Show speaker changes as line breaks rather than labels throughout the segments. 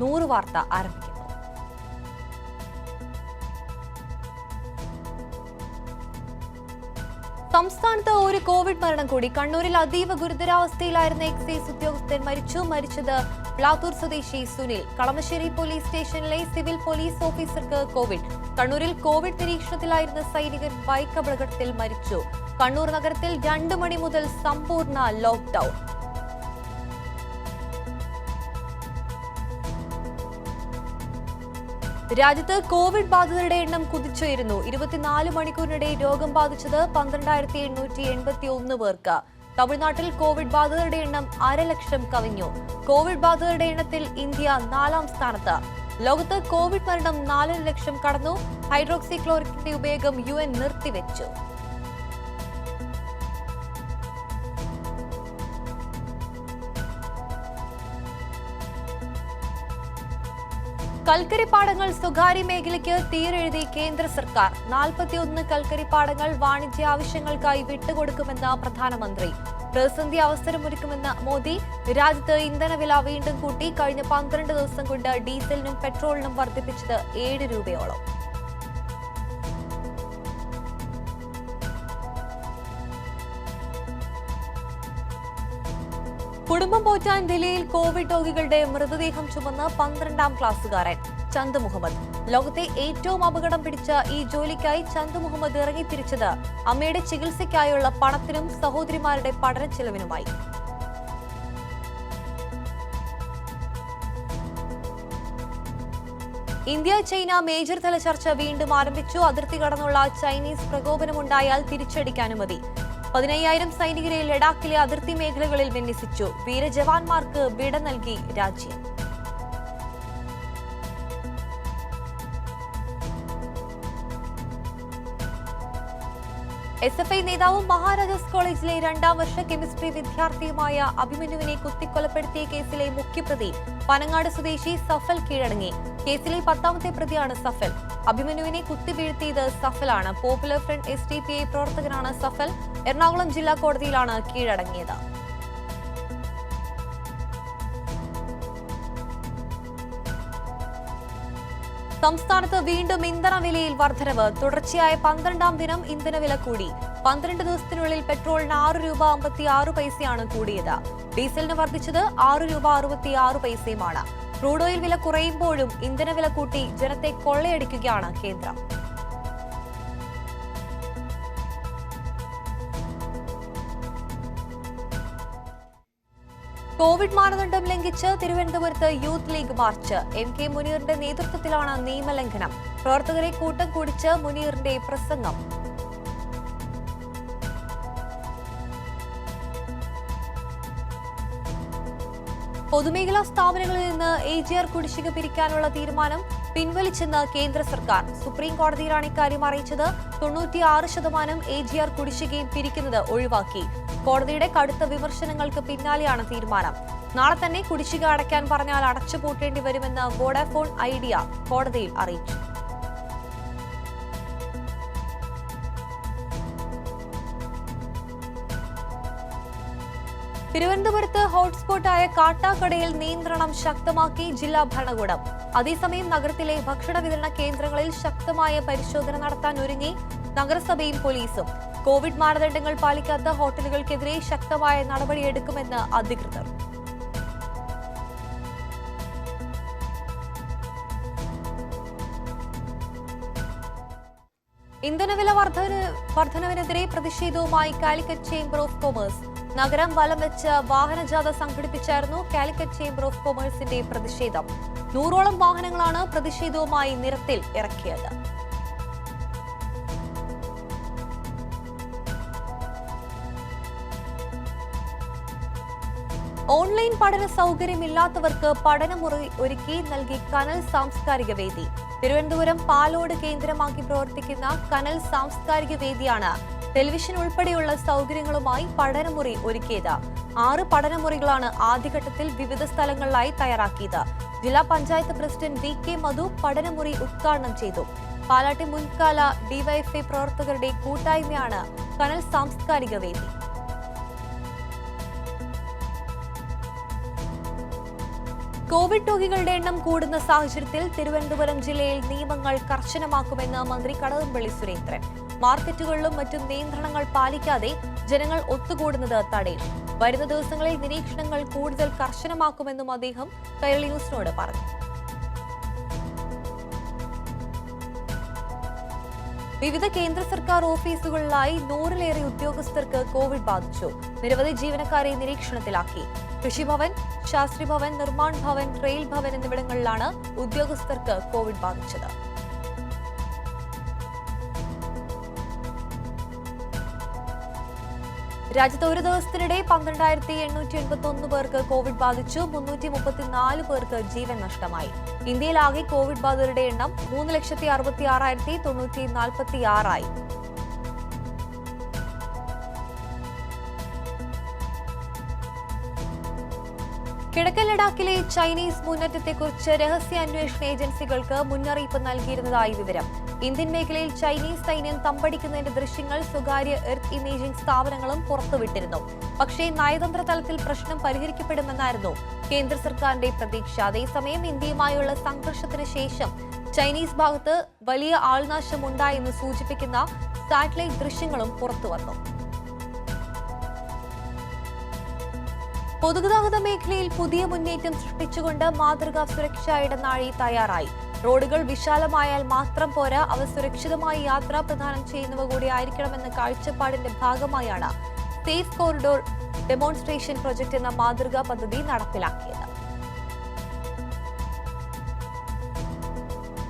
100 വാർത്ത ആരംഭിക്കുന്നു. സംസ്ഥാനത്ത് ഒരു കോവിഡ് മരണം കൂടി. കണ്ണൂരിൽ അതീവ ഗുരുതരാവസ്ഥയിലായിരുന്ന എക്സൈസ് ഉദ്യോഗസ്ഥൻ മരിച്ചത് പ്ലാത്തൂർ സ്വദേശി സുനിൽ. കളമശ്ശേരി പോലീസ് സ്റ്റേഷനിലെ സിവിൽ പോലീസ് ഓഫീസർക്ക് കോവിഡ്. കണ്ണൂരിൽ കോവിഡ് നിരീക്ഷണത്തിലായിരുന്ന സൈനികൻ ബൈക്ക് അപകടത്തിൽ മരിച്ചു. കണ്ണൂർ നഗരത്തിൽ 2 മണി മുതൽ സമ്പൂർണ്ണ ലോക്ക്ഡൌൺ. രാജ്യത്ത് കോവിഡ് ബാധിതരുടെ എണ്ണം കുതിച്ചുയരുന്നു. 24 മണിക്കൂറിനിടെ രോഗം ബാധിച്ചത് 12,881 പേർക്ക്. തമിഴ്നാട്ടിൽ കോവിഡ് ബാധിതരുടെ എണ്ണം 1.5 ലക്ഷം കവിഞ്ഞു. കോവിഡ് ബാധിതരുടെ എണ്ണത്തിൽ ഇന്ത്യ 4ാം സ്ഥാനത്ത്. ലോകത്ത് കോവിഡ് മരണം 4 ലക്ഷം കടന്നു. ഹൈഡ്രോക്സി ക്ലോറിക്കിന്റെ ഉപയോഗം UN നിർത്തിവെച്ചു. കൽക്കരിപ്പാടങ്ങൾ സ്വകാര്യ മേഖലയ്ക്ക് തീരെഴുതി കേന്ദ്ര സർക്കാർ. 41 കൽക്കരിപ്പാടങ്ങൾ വാണിജ്യ ആവശ്യങ്ങൾക്കായി വിട്ടുകൊടുക്കുമെന്ന് പ്രധാനമന്ത്രി. പ്രതിസന്ധി അവസരമൊരുക്കുമെന്ന് മോദി. രാജ്യത്ത് ഇന്ധനവില വീണ്ടും കൂട്ടി. കഴിഞ്ഞ 12 ദിവസം കൊണ്ട് ഡീസലിനും പെട്രോളിനും വർദ്ധിപ്പിച്ചത് 7 രൂപയോളം. കുടുംബം പോറ്റാൻ ദില്ലിയിൽ കോവിഡ് രോഗികളുടെ മൃതദേഹം ചുമന്ന് 12ാം ക്ലാസ്സുകാരൻ ചന്ത് മുഹമ്മദ്. ലോകത്തെ ഏറ്റവും അപകടം പിടിച്ച ഈ ജോലിക്കായി ചന്ത് മുഹമ്മദ് ഇറങ്ങിത്തിരിച്ചത് അമ്മയുടെ ചികിത്സയ്ക്കായുള്ള പണത്തിനും സഹോദരിമാരുടെ പഠന ചെലവിനുമായി. ഇന്ത്യ ചൈന മേജർ തല ചർച്ച വീണ്ടും ആരംഭിച്ചു. അതിർത്തി കടന്നുള്ള ചൈനീസ് പ്രകോപനമുണ്ടായാൽ തിരിച്ചടിക്കാൻ അനുമതി. 15,000 സൈനികരെ ലഡാക്കിലെ അതിർത്തി മേഖലകളിൽ വിന്യസിച്ചു. വീരജവാന്മാർക്ക് വിട നൽകി രാജ്യം. SFI നേതാവും മഹാരാജാസ് കോളേജിലെ 2ാം വർഷ കെമിസ്ട്രി വിദ്യാർത്ഥിയുമായ അഭിമന്യുവിനെ കുത്തിക്കൊലപ്പെടുത്തിയ കേസിലെ മുഖ്യപ്രതി പനങ്ങാട് സ്വദേശി സഫൽ കീഴടങ്ങി. കേസിലെ 10ാമത്തെ പ്രതിയാണ് സഫൽ. അഭിമന്യുവിനെ കുത്തിവീഴ്ത്തിയത് സഫലാണ്. പോപ്പുലർ ഫ്രണ്ട് SDPI പ്രവർത്തകനാണ് സഫൽ. എറണാകുളം ജില്ലാ കോടതിയിലാണ് കീഴടങ്ങിയത്. സംസ്ഥാനത്ത് വീണ്ടും ഇന്ധനവിലയിൽ വർധനവ്. തുടർച്ചയായ 12ാം ദിനം ഇന്ധനവില കൂടി. 12 ദിവസത്തിനുള്ളിൽ പെട്രോളിന് 6 രൂപ 56 പൈസയാണ് കൂടിയത്. ഡീസലിന് വർദ്ധിച്ചത് 6 രൂപ 66 പൈസയുമാണ്. ക്രൂഡ് ഓയിൽ വില കുറയുമ്പോഴും ഇന്ധനവില കൂട്ടി ജനത്തെ കൊള്ളയടിക്കുകയാണ് കേന്ദ്രം. കോവിഡ് മാനദണ്ഡം ലംഘിച്ച് തിരുവനന്തപുരത്ത് യൂത്ത് ലീഗ് മാർച്ച്. MK മുനീറിന്റെ നേതൃത്വത്തിലാണ് നിയമലംഘനം. പ്രവർത്തകരെ കൂട്ടം കൂടിച്ച് മുനീറിന്റെ പ്രസംഗം. പൊതുമേഖലാ സ്ഥാപനങ്ങളിൽ നിന്ന് AGR കുടിശ്ശിക പിരിക്കാനുള്ള തീരുമാനം പിൻവലിച്ചെന്ന് കേന്ദ്ര സർക്കാർ. സുപ്രീം കോടതിയിലാണ് ഇക്കാര്യം അറിയിച്ചത്. 96% AGR കുടിശ്ശികയും പിരിക്കുന്നത് ഒഴിവാക്കി. കോടതിയുടെ കടുത്ത വിമർശനങ്ങൾക്ക് പിന്നാലെയാണ് തീരുമാനം. നാളെ തന്നെ കുടിശ്ശിക അടയ്ക്കാൻ പറഞ്ഞാൽ അടച്ചുപൂട്ടേണ്ടി വരുമെന്ന് വോഡാഫോൺ ഐഡിയ കോടതിയിൽ അറിയിച്ചു. തിരുവനന്തപുരത്ത് ഹോട്ട്സ്പോട്ടായ കാട്ടാക്കടയിൽ നിയന്ത്രണം ശക്തമാക്കി ജില്ലാ ഭരണകൂടം. അതേസമയം നഗരത്തിലെ ഭക്ഷണ വിതരണ കേന്ദ്രങ്ങളിൽ ശക്തമായ പരിശോധന നടത്താൻ ഒരുങ്ങി നഗരസഭയും പോലീസും. കോവിഡ് മാനദണ്ഡങ്ങൾ പാലിക്കാത്ത ഹോട്ടലുകൾക്കെതിരെ ശക്തമായ നടപടിയെടുക്കുമെന്ന് അധികൃതർ. ഇന്ധനവില വർധനവിനെതിരെ പ്രതിഷേധവുമായി കാലിക്കറ്റ് ചേംബർ ഓഫ് കൊമേഴ്സ്. നഗരം വലം വെച്ച് വാഹനജാഥ സംഘടിപ്പിച്ചായിരുന്നു കാലിക്കറ്റ് ചേംബർ ഓഫ് കൊമേഴ്സിന്റെ പ്രതിഷേധം. 100ഓളം വാഹനങ്ങളാണ് പ്രതിഷേധവുമായി നിരത്തിൽ ഇറക്കിയത്. ഓൺലൈൻ പഠന സൗകര്യമില്ലാത്തവർക്ക് പഠനമുറി ഒരുക്കി നൽകി കനൽ സാംസ്കാരിക വേദി. തിരുവനന്തപുരം പാലോട് കേന്ദ്രമാക്കി പ്രവർത്തിക്കുന്ന കനൽ സാംസ്കാരിക വേദിയാണ് ടെലിവിഷൻ ഉൾപ്പെടെയുള്ള സൗകര്യങ്ങളുമായി പഠനമുറി ഒരുക്കിയത്. 6 പഠനമുറികളാണ് ആദ്യഘട്ടത്തിൽ വിവിധ സ്ഥലങ്ങളിലായി തയ്യാറാക്കിയത്. ജില്ലാ പഞ്ചായത്ത് പ്രസിഡന്റ് VK മധു പഠനമുറി ഉദ്ഘാടനം ചെയ്തു. പാലാട്ടി മുൻകാല DYFI പ്രവർത്തകരുടെ കൂട്ടായ്മയാണ് കനൽ സാംസ്കാരിക വേദി. കോവിഡ് രോഗികളുടെ എണ്ണം കൂടുന്ന സാഹചര്യത്തിൽ തിരുവനന്തപുരം ജില്ലയിൽ നിയമങ്ങൾ കർശനമാക്കുമെന്ന് മന്ത്രി കടകംപള്ളി സുരേന്ദ്രൻ. മാർക്കറ്റുകളിലും മറ്റും നിയന്ത്രണങ്ങൾ പാലിക്കാതെ ജനങ്ങൾ ഒത്തുകൂടുന്നത് തടയും. വരുന്ന ദിവസങ്ങളിൽ നിരീക്ഷണങ്ങൾ കൂടുതൽ കർശനമാക്കുമെന്നും അദ്ദേഹം കൈരളി ന്യൂസിനോട് പറഞ്ഞു. വിവിധ കേന്ദ്ര സർക്കാർ ഓഫീസുകളിലായി 100-ലേറെ ഉദ്യോഗസ്ഥർക്ക് കോവിഡ് ബാധിച്ചു. നിരവധി ജീവനക്കാരെ നിരീക്ഷണത്തിലാക്കി. കൃഷിഭവൻ, ശാസ്ത്രിഭവൻ, നിർമ്മാൺ ഭവൻ, റെയിൽ ഭവൻ എന്നിവിടങ്ങളിലാണ് ഉദ്യോഗസ്ഥർക്ക് കോവിഡ് ബാധിച്ചത്. രാജ്യത്ത് ഒരു ദിവസത്തിനിടെ 12,881 പേർക്ക് കോവിഡ് ബാധിച്ചു. 334 പേർക്ക് ജീവൻ നഷ്ടമായി. ഇന്ത്യയിലാകെ കോവിഡ് ബാധിതരുടെ എണ്ണം 3,66,946 ആയി. കിഴക്കൻ ലഡാക്കിലെ ചൈനീസ് മുന്നേറ്റത്തെക്കുറിച്ച് രഹസ്യാന്വേഷണ ഏജൻസികൾക്ക് മുന്നറിയിപ്പ് നൽകിയിരുന്നതായി വിവരം. ഇന്ത്യൻ മേഖലയിൽ ചൈനീസ് സൈന്യം തമ്പടിക്കുന്നതിന്റെ ദൃശ്യങ്ങൾ സ്വകാര്യ എർത്ത് ഇമേജിംഗ് സ്ഥാപനങ്ങളും പുറത്തുവിട്ടിരുന്നു. പക്ഷേ നയതന്ത്ര തലത്തിൽ പ്രശ്നം പരിഹരിക്കപ്പെടുമെന്നായിരുന്നു കേന്ദ്ര സർക്കാരിന്റെ പ്രതീക്ഷ. അതേസമയം ഇന്ത്യയുമായുള്ള സംഘർഷത്തിന് ശേഷം ചൈനീസ് ഭാഗത്ത് വലിയ ആൾനാശം ഉണ്ടായെന്ന് സൂചിപ്പിക്കുന്ന സാറ്റലൈറ്റ് ദൃശ്യങ്ങളും പുറത്തുവന്നു. പൊതുഗതാഗത മേഖലയിൽ പുതിയ മുന്നേറ്റം സൃഷ്ടിച്ചുകൊണ്ട് മാതൃകാ സുരക്ഷാ ഇടനാഴി തയ്യാറായി. റോഡുകൾ വിശാലമായാൽ മാത്രം പോരാ, അവ സുരക്ഷിതമായി യാത്ര പ്രദാനം ചെയ്യുന്നവ കൂടി ആയിരിക്കണമെന്ന കാഴ്ചപ്പാടിന്റെ ഭാഗമായാണ് സേഫ് കോറിഡോർ ഡെമോൺസ്ട്രേഷൻ പ്രൊജക്ട് എന്ന മാതൃകാ പദ്ധതി നടപ്പിലാക്കിയത്.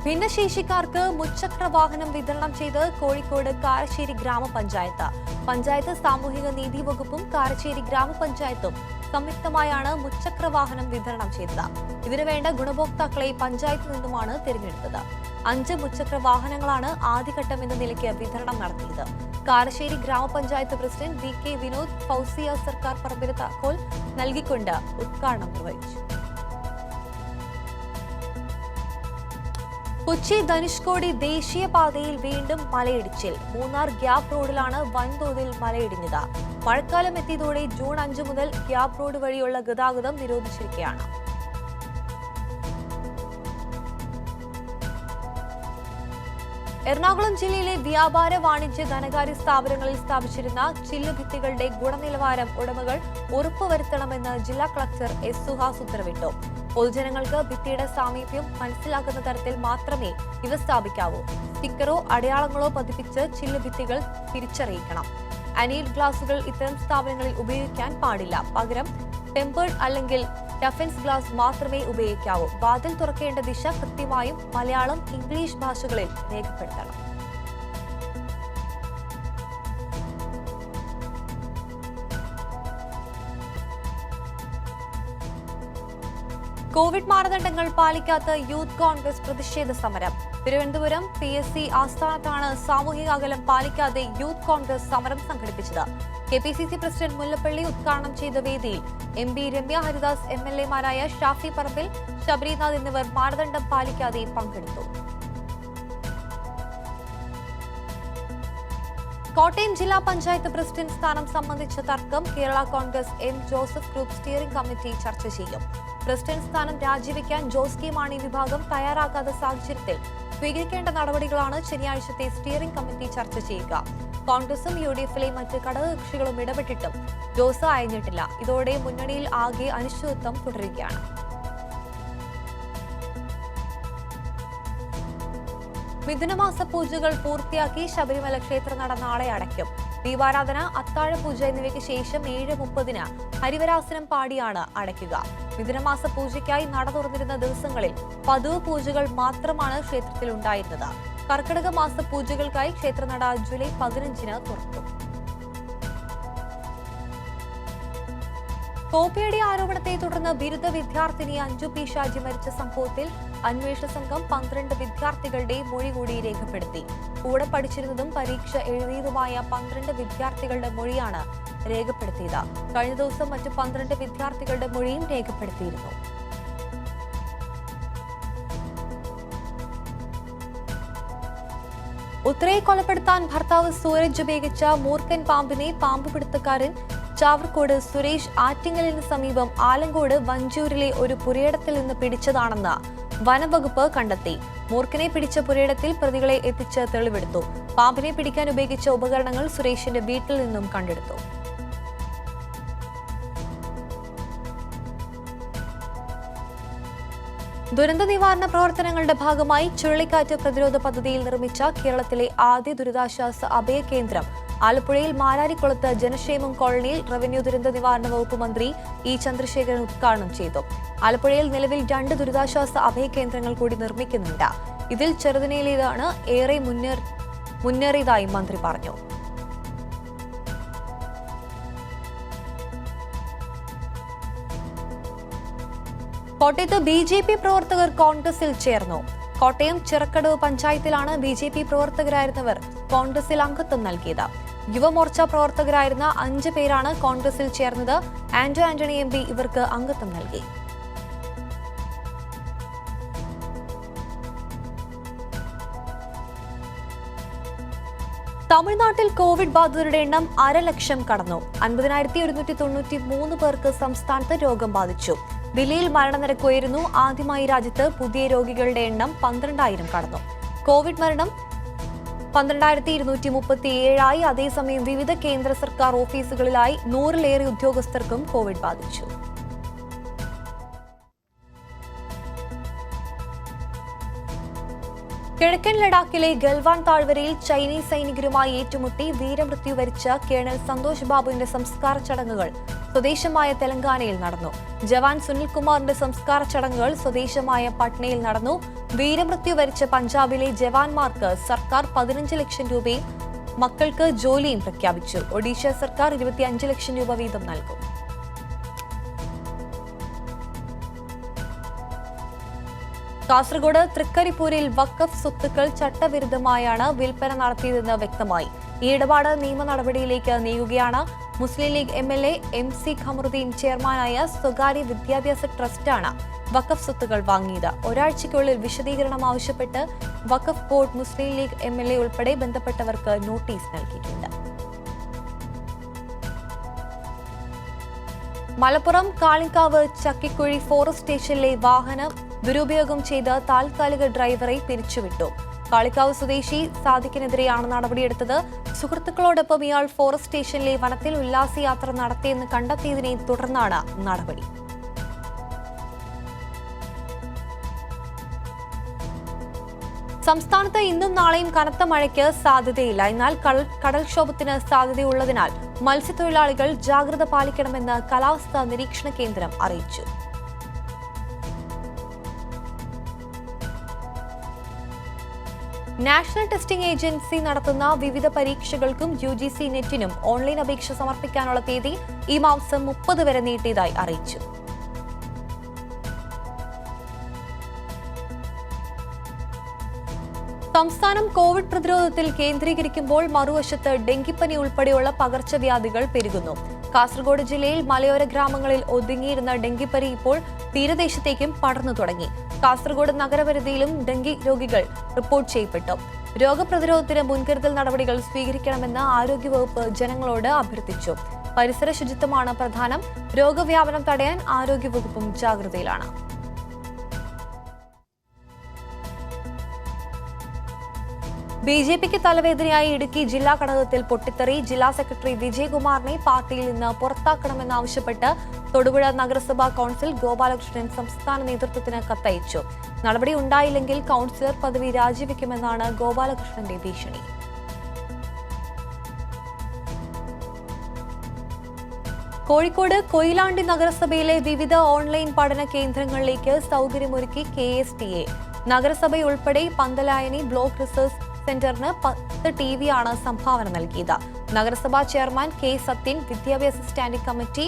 ഭിന്നശേഷിക്കാർക്ക് മുച്ചക്ര വാഹനം വിതരണം ചെയ്ത് കോഴിക്കോട് കാരശ്ശേരി ഗ്രാമപഞ്ചായത്ത്. പഞ്ചായത്ത് സാമൂഹിക നീതി വകുപ്പും കാരശ്ശേരി ഗ്രാമപഞ്ചായത്തും സംയുക്തമായാണ് മുച്ചക്ര വാഹനം വിതരണം ചെയ്തത്. ഇതിനുവേണ്ട ഗുണഭോക്താക്കളെ പഞ്ചായത്തിൽ നിന്നുമാണ് തിരഞ്ഞെടുത്തത്. 5 മുച്ചക്ര വാഹനങ്ങളാണ് ആദ്യഘട്ടം എന്ന നിലയ്ക്ക് വിതരണം നടത്തിയത്. കാരശ്ശേരി ഗ്രാമപഞ്ചായത്ത് president V K Vinod Fousiya സർക്കാർ പറമ്പിന് താക്കോൽ നൽകിക്കൊണ്ട് ഉദ്ഘാടനം നിർവഹിച്ചു. കൊച്ചി ധനുഷ്കോടി ദേശീയപാതയിൽ വീണ്ടും മലയിടിച്ചിൽ. മൂന്നാർ ഗ്യാപ് റോഡിലാണ് വൻതോതിൽ മലയിടിഞ്ഞത്. മഴക്കാലം എത്തിയതോടെ ജൂൺ 5 മുതൽ ഗ്യാപ് റോഡ് വഴിയുള്ള ഗതാഗതം നിരോധിച്ചിരിക്കുകയാണ്. എറണാകുളം ജില്ലയിലെ വ്യാപാര, വാണിജ്യ, ധനകാര്യ സ്ഥാപനങ്ങളിൽ സ്ഥാപിച്ചിരുന്ന ചില്ലുഭിത്തികളുടെ ഗുണനിലവാരം ഉടമകൾ ഉറപ്പുവരുത്തണമെന്ന് ജില്ലാ കളക്ടർ എസ് സുഹാസ് ഉത്തരവിട്ടു. പൊതുജനങ്ങൾക്ക് ഭിത്തിയുടെ സാമീപ്യം മനസ്സിലാക്കുന്ന തരത്തിൽ മാത്രമേ ഇവ സ്ഥാപിക്കാവൂ. സ്റ്റിക്കറോ അടയാളങ്ങളോ പതിപ്പിച്ച് ചില്ലുഭിത്തികൾ തിരിച്ചറിയിക്കണം. അനീൽ ഗ്ലാസുകൾ ഇത്തരം സ്ഥാപനങ്ങളിൽ ഉപയോഗിക്കാൻ പാടില്ല. പകരം ടെമ്പേർഡ് അല്ലെങ്കിൽ ഡഫൻസ് ഗ്ലാസ് മാത്രമേ ഉപയോഗിക്കാവൂ. വാതിൽ തുറക്കേണ്ട ദിശ കൃത്യമായും മലയാളം, ഇംഗ്ലീഷ് ഭാഷകളിൽ രേഖപ്പെടുത്തണം. കോവിഡ് മാനദണ്ഡങ്ങൾ പാലിക്കാത്ത യൂത്ത് കോൺഗ്രസ് പ്രതിഷേധ സമരം. തിരുവനന്തപുരം PSC ആസ്ഥാനത്താണ് സാമൂഹിക അകലം പാലിക്കാതെ യൂത്ത് കോൺഗ്രസ് സമരം സംഘടിപ്പിച്ചത്. KPCC പ്രസിഡന്റ് മുല്ലപ്പള്ളി ഉദ്ഘാടനം ചെയ്ത വേദിയിൽ MP രമ്യ ഹരിദാസ്, MLA-മാരായ ഷാഫി പറമ്പിൽ, ശബരിനാഥ് എന്നിവർ മാനദണ്ഡം പാലിക്കാതെ പങ്കെടുത്തു. കോട്ടയം ജില്ലാ പഞ്ചായത്ത് പ്രസിഡന്റ് സ്ഥാനം സംബന്ധിച്ച തർക്കം Kerala Congress M Joseph group steering committee ചർച്ച ചെയ്യും. പ്രസിഡന്റ് സ്ഥാനം രാജിവെക്കാൻ ജോസ് കെ മാണി വിഭാഗം തയ്യാറാകാത്ത സാഹചര്യത്തിൽ സ്വീകരിക്കേണ്ട നടപടികളാണ് ശനിയാഴ്ചത്തെ സ്റ്റിയറിംഗ് കമ്മിറ്റി ചർച്ച ചെയ്യുക. കോൺഗ്രസും UDF-ലെ മറ്റ് ഘടകകക്ഷികളും ഇടപെട്ടിട്ടും ജോസ് അയഞ്ഞിട്ടില്ല. ഇതോടെ മുന്നണിയിൽ ആകെ അനിശ്ചിതത്വം തുടരുകയാണ്. മിഥുനമാസ പൂജകൾ പൂർത്തിയാക്കി ശബരിമല ക്ഷേത്രനട നാളെ അടയ്ക്കും. ദീപാരാധന, അത്താഴപൂജ എന്നിവയ്ക്ക് ശേഷം 7:30-ന് ഹരിവരാസനം പാടിയാണ് അടയ്ക്കുക. മിഥുനമാസ പൂജയ്ക്കായി നട തുറന്നിരുന്ന ദിവസങ്ങളിൽ പതിവ് പൂജകൾ മാത്രമാണ് ക്ഷേത്രത്തിൽ ഉണ്ടായിരുന്നത്. കർക്കിടക മാസ പൂജകൾക്കായി ക്ഷേത്രനട ജൂലൈ 15-ന് തുറക്കും. കോപ്പിയടി ആരോപണത്തെ തുടർന്ന് ബിരുദ വിദ്യാർത്ഥിനി അഞ്ജു പി ഷാജി മരിച്ച സംഭവത്തിൽ അന്വേഷണ സംഘം 12 വിദ്യാർത്ഥികളുടെ മൊഴി കൂടി രേഖപ്പെടുത്തി. കൂടെ പഠിച്ചിരുന്നതും പരീക്ഷ എഴുതിയതുമായ 12 വിദ്യാർത്ഥികളുടെ മൊഴിയാണ് രേഖപ്പെടുത്തിയത്. കഴിഞ്ഞ ദിവസം മറ്റ് 12 വിദ്യാർത്ഥികളുടെ മൊഴിയും രേഖപ്പെടുത്തിയിരുന്നു. ഉത്തരയെ കൊലപ്പെടുത്താൻ ഭർത്താവ് സൂരജ് ഉപയോഗിച്ച മൂർഖൻ പാമ്പിനെ പാമ്പുപിടുത്തക്കാരൻ ചാവർക്കോട് സുരേഷ് ആറ്റിങ്ങലിന് സമീപം ആലങ്കോട് വഞ്ചൂരിലെ ഒരു പുരയിടത്തിൽ നിന്ന് പിടിച്ചതാണെന്ന് വനംവകുപ്പ് കണ്ടെത്തി. മൂർഖനെ പിടിച്ച പുരയിടത്തിൽ പ്രതികളെ എത്തിച്ച് തെളിവെടുത്തു. പാമ്പിനെ പിടിക്കാൻ ഉപയോഗിച്ച ഉപകരണങ്ങൾ സുരേഷിന്റെ വീട്ടിൽ നിന്നും കണ്ടെടുത്തു. ദുരന്ത നിവാരണ പ്രവർത്തനങ്ങളുടെ ഭാഗമായി ചുഴലിക്കാറ്റ് പ്രതിരോധ പദ്ധതിയിൽ നിർമ്മിച്ച കേരളത്തിലെ ആദ്യ ദുരിതാശ്വാസ അഭയ കേന്ദ്രം ആലപ്പുഴയിൽ മാരാരിക്കുളത്ത് ജനക്ഷേമം കോളനിയിൽ റവന്യൂ ദുരന്ത നിവാരണ വകുപ്പ് മന്ത്രി ഇ ചന്ദ്രശേഖരൻ ഉദ്ഘാടനം ചെയ്തു. ആലപ്പുഴയിൽ നിലവിൽ 2 ദുരിതാശ്വാസ അഭയ കേന്ദ്രങ്ങൾ കൂടി നിർമ്മിക്കുന്നുണ്ട്. ഇതിൽ ചെറുതനയിലേതാണ് ഏറെ മുന്നേറിയതായി മന്ത്രി പറഞ്ഞു. കോട്ടയത്ത് BJP പ്രവർത്തകർ കോൺഗ്രസിൽ ചേർന്നു. കോട്ടയം ചിറക്കടവ് പഞ്ചായത്തിലാണ് BJP പ്രവർത്തകരായിരുന്നവർ കോൺഗ്രസിൽ അംഗത്വം നൽകിയത്. യുവമോർച്ച പ്രവർത്തകരായിരുന്ന 5 പേരാണ് കോൺഗ്രസിൽ ചേർന്നത്. ആന്റണി MP ഇവർക്ക് അംഗത്വം നൽകി. തമിഴ്നാട്ടിൽ കോവിഡ് ബാധിതരുടെ എണ്ണം 1,00,000 കടന്നു. 50,193 പേർക്ക് സംസ്ഥാനത്ത് രോഗം ബാധിച്ചു. ദില്ലിയിൽ മരണനിരക്ക് ഉയരുന്നു. ആദ്യമായി രാജ്യത്ത് പുതിയ രോഗികളുടെ എണ്ണം 12,000 കടന്നു. കോവിഡ് മരണം 12,237 അതേസമയം വിവിധ കേന്ദ്ര സർക്കാർ ഓഫീസുകളിലായി 100-ലേറെ ഉദ്യോഗസ്ഥർക്കും കോവിഡ് ബാധിച്ചു. കിഴക്കൻ ലഡാക്കിലെ ഗൽവാൻ താഴ്വരയിൽ ചൈനീസ് സൈനികരുമായി ഏറ്റുമുട്ടി വീരമൃത്യു വരിച്ച കേണൽ സന്തോഷ് ബാബുവിന്റെ സംസ്കാര ചടങ്ങുകൾ സ്വദേശമായ തെലങ്കാനയിൽ നടന്നു. ജവാൻ സുനിൽകുമാറിന്റെ സംസ്കാര ചടങ്ങുകൾ സ്വദേശമായ പട്നയിൽ നടന്നു. വീരമൃത്യു വരിച്ച പഞ്ചാബിലെ ജവാന്മാർക്ക് സർക്കാർ 15 ലക്ഷം രൂപയും മക്കൾക്ക് ജോലിയും പ്രഖ്യാപിച്ചു. ഒഡീഷ സർക്കാർ 25 ലക്ഷം രൂപ വീതം നൽകും. കാസർഗോഡ് തൃക്കരിപ്പൂരിൽ വഖഫ് സ്വത്തുക്കൾ ചട്ടവിരുദ്ധമായാണ് വിൽപ്പന നടത്തിയതെന്ന് വ്യക്തമായി. ഈ ഇടപാട് നിയമ നടപടിയിലേക്ക് നീങ്ങുകയാണ്. മുസ്ലിം ലീഗ് MLA MC ഖമറുദ്ദീൻ ചെയർമാനായ സ്വകാര്യ വിദ്യാഭ്യാസ ട്രസ്റ്റാണ് വഖഫ് സ്വത്തുക്കൾ വാങ്ങിയത്. ഒരാഴ്ചയ്ക്കുള്ളിൽ വിശദീകരണം ആവശ്യപ്പെട്ട് വഖഫ് ബോർഡ് മുസ്ലിം ലീഗ് MLA ഉൾപ്പെടെ ബന്ധപ്പെട്ടവർക്ക് നോട്ടീസ് നൽകിയിട്ടുണ്ട്. മലപ്പുറം കാളിക്കാവ് ചക്കിക്കുഴി ഫോറസ്റ്റ് സ്റ്റേഷനിലെ വാഹനം ദുരുപയോഗം ചെയ്ത് താൽക്കാലിക ഡ്രൈവറെ പിരിച്ചുവിട്ടു. കാളിക്കാവ് സ്വദേശി സാദിഖിനെതിരെയാണ് നടപടിയെടുത്തത്. സുഹൃത്തുക്കളോടൊപ്പം ഇയാൾ ഫോറസ്റ്റ് സ്റ്റേഷനിലെ വനത്തിൽ ഉല്ലാസയാത്ര നടത്തിയെന്ന് കണ്ടെത്തിയതിനെ തുടർന്നാണ് നടപടി. സംസ്ഥാനത്ത് ഇന്നും നാളെയും കനത്ത മഴയ്ക്ക് സാധ്യതയില്ല. എന്നാൽ കടൽക്ഷോഭത്തിന് സാധ്യതയുള്ളതിനാൽ മത്സ്യത്തൊഴിലാളികൾ ജാഗ്രത പാലിക്കണമെന്ന് കാലാവസ്ഥാ നിരീക്ഷണ കേന്ദ്രം അറിയിച്ചു. നാഷണൽ ടെസ്റ്റിംഗ് ഏജൻസി നടത്തുന്ന വിവിധ പരീക്ഷകൾക്കും UGC നെറ്റിനും ഓൺലൈൻ അപേക്ഷ സമർപ്പിക്കാനുള്ള തീയതി ഈ മാസം 30 വരെ നീട്ടിയതായി അറിയിച്ചു. സംസ്ഥാനം കോവിഡ് പ്രതിരോധത്തിൽ കേന്ദ്രീകരിക്കുമ്പോൾ മറുവശത്ത് ഡെങ്കിപ്പനി ഉൾപ്പെടെയുള്ള പകർച്ചവ്യാധികൾ പെരുകുന്നു. കാസർഗോഡ് ജില്ലയിൽ മലയോര ഗ്രാമങ്ങളിൽ ഒതുങ്ങിയിരുന്ന ഡെങ്കിപ്പനി ഇപ്പോൾ തീരദേശത്തേക്കും പടർന്നു തുടങ്ങി. കാസർഗോഡ് നഗരപരിധിയിലും ഡെങ്കി രോഗികൾ റിപ്പോർട്ട് ചെയ്യപ്പെട്ടു. രോഗപ്രതിരോധത്തിന് മുൻകരുതൽ നടപടികൾ സ്വീകരിക്കണമെന്ന് ആരോഗ്യവകുപ്പ് ജനങ്ങളോട് അഭ്യർത്ഥിച്ചു. പരിസര ശുചിത്വമാണ് പ്രധാനം. രോഗവ്യാപനം തടയാൻ ആരോഗ്യവകുപ്പും ജാഗ്രതയിലാണ്. BJPക്ക് തലവേദനയായി ഇടുക്കി ജില്ലാ ഘടകത്തിൽ പൊട്ടിത്തെറി. ജില്ലാ സെക്രട്ടറി വിജയകുമാറിനെ പാർട്ടിയിൽ നിന്ന് പുറത്താക്കണമെന്നാവശ്യപ്പെട്ട് തൊടുപുഴ നഗരസഭാ കൌൺസിൽ ഗോപാലകൃഷ്ണൻ സംസ്ഥാന നേതൃത്വത്തിന് കത്തയച്ചു. നടപടി ഉണ്ടായില്ലെങ്കിൽ കൌൺസിലർ പദവി രാജിവെക്കുമെന്നാണ് ഗോപാലകൃഷ്ണന്റെ ഭീഷണി. കോഴിക്കോട് കൊയിലാണ്ടി നഗരസഭയിലെ വിവിധ ഓൺലൈൻ പഠന കേന്ദ്രങ്ങളിലേക്ക് സൗകര്യമൊരുക്കി KSTA. നഗരസഭയുൾപ്പെടെ പന്തലായനി ബ്ലോക്ക് റിസർച്ച് സെന്ററിന് 10 TV-യാണ് സംഭാവന നൽകിയത്. നഗരസഭാ ചെയർമാൻ K. സത്യൻ, വിദ്യാഭ്യാസ standing committee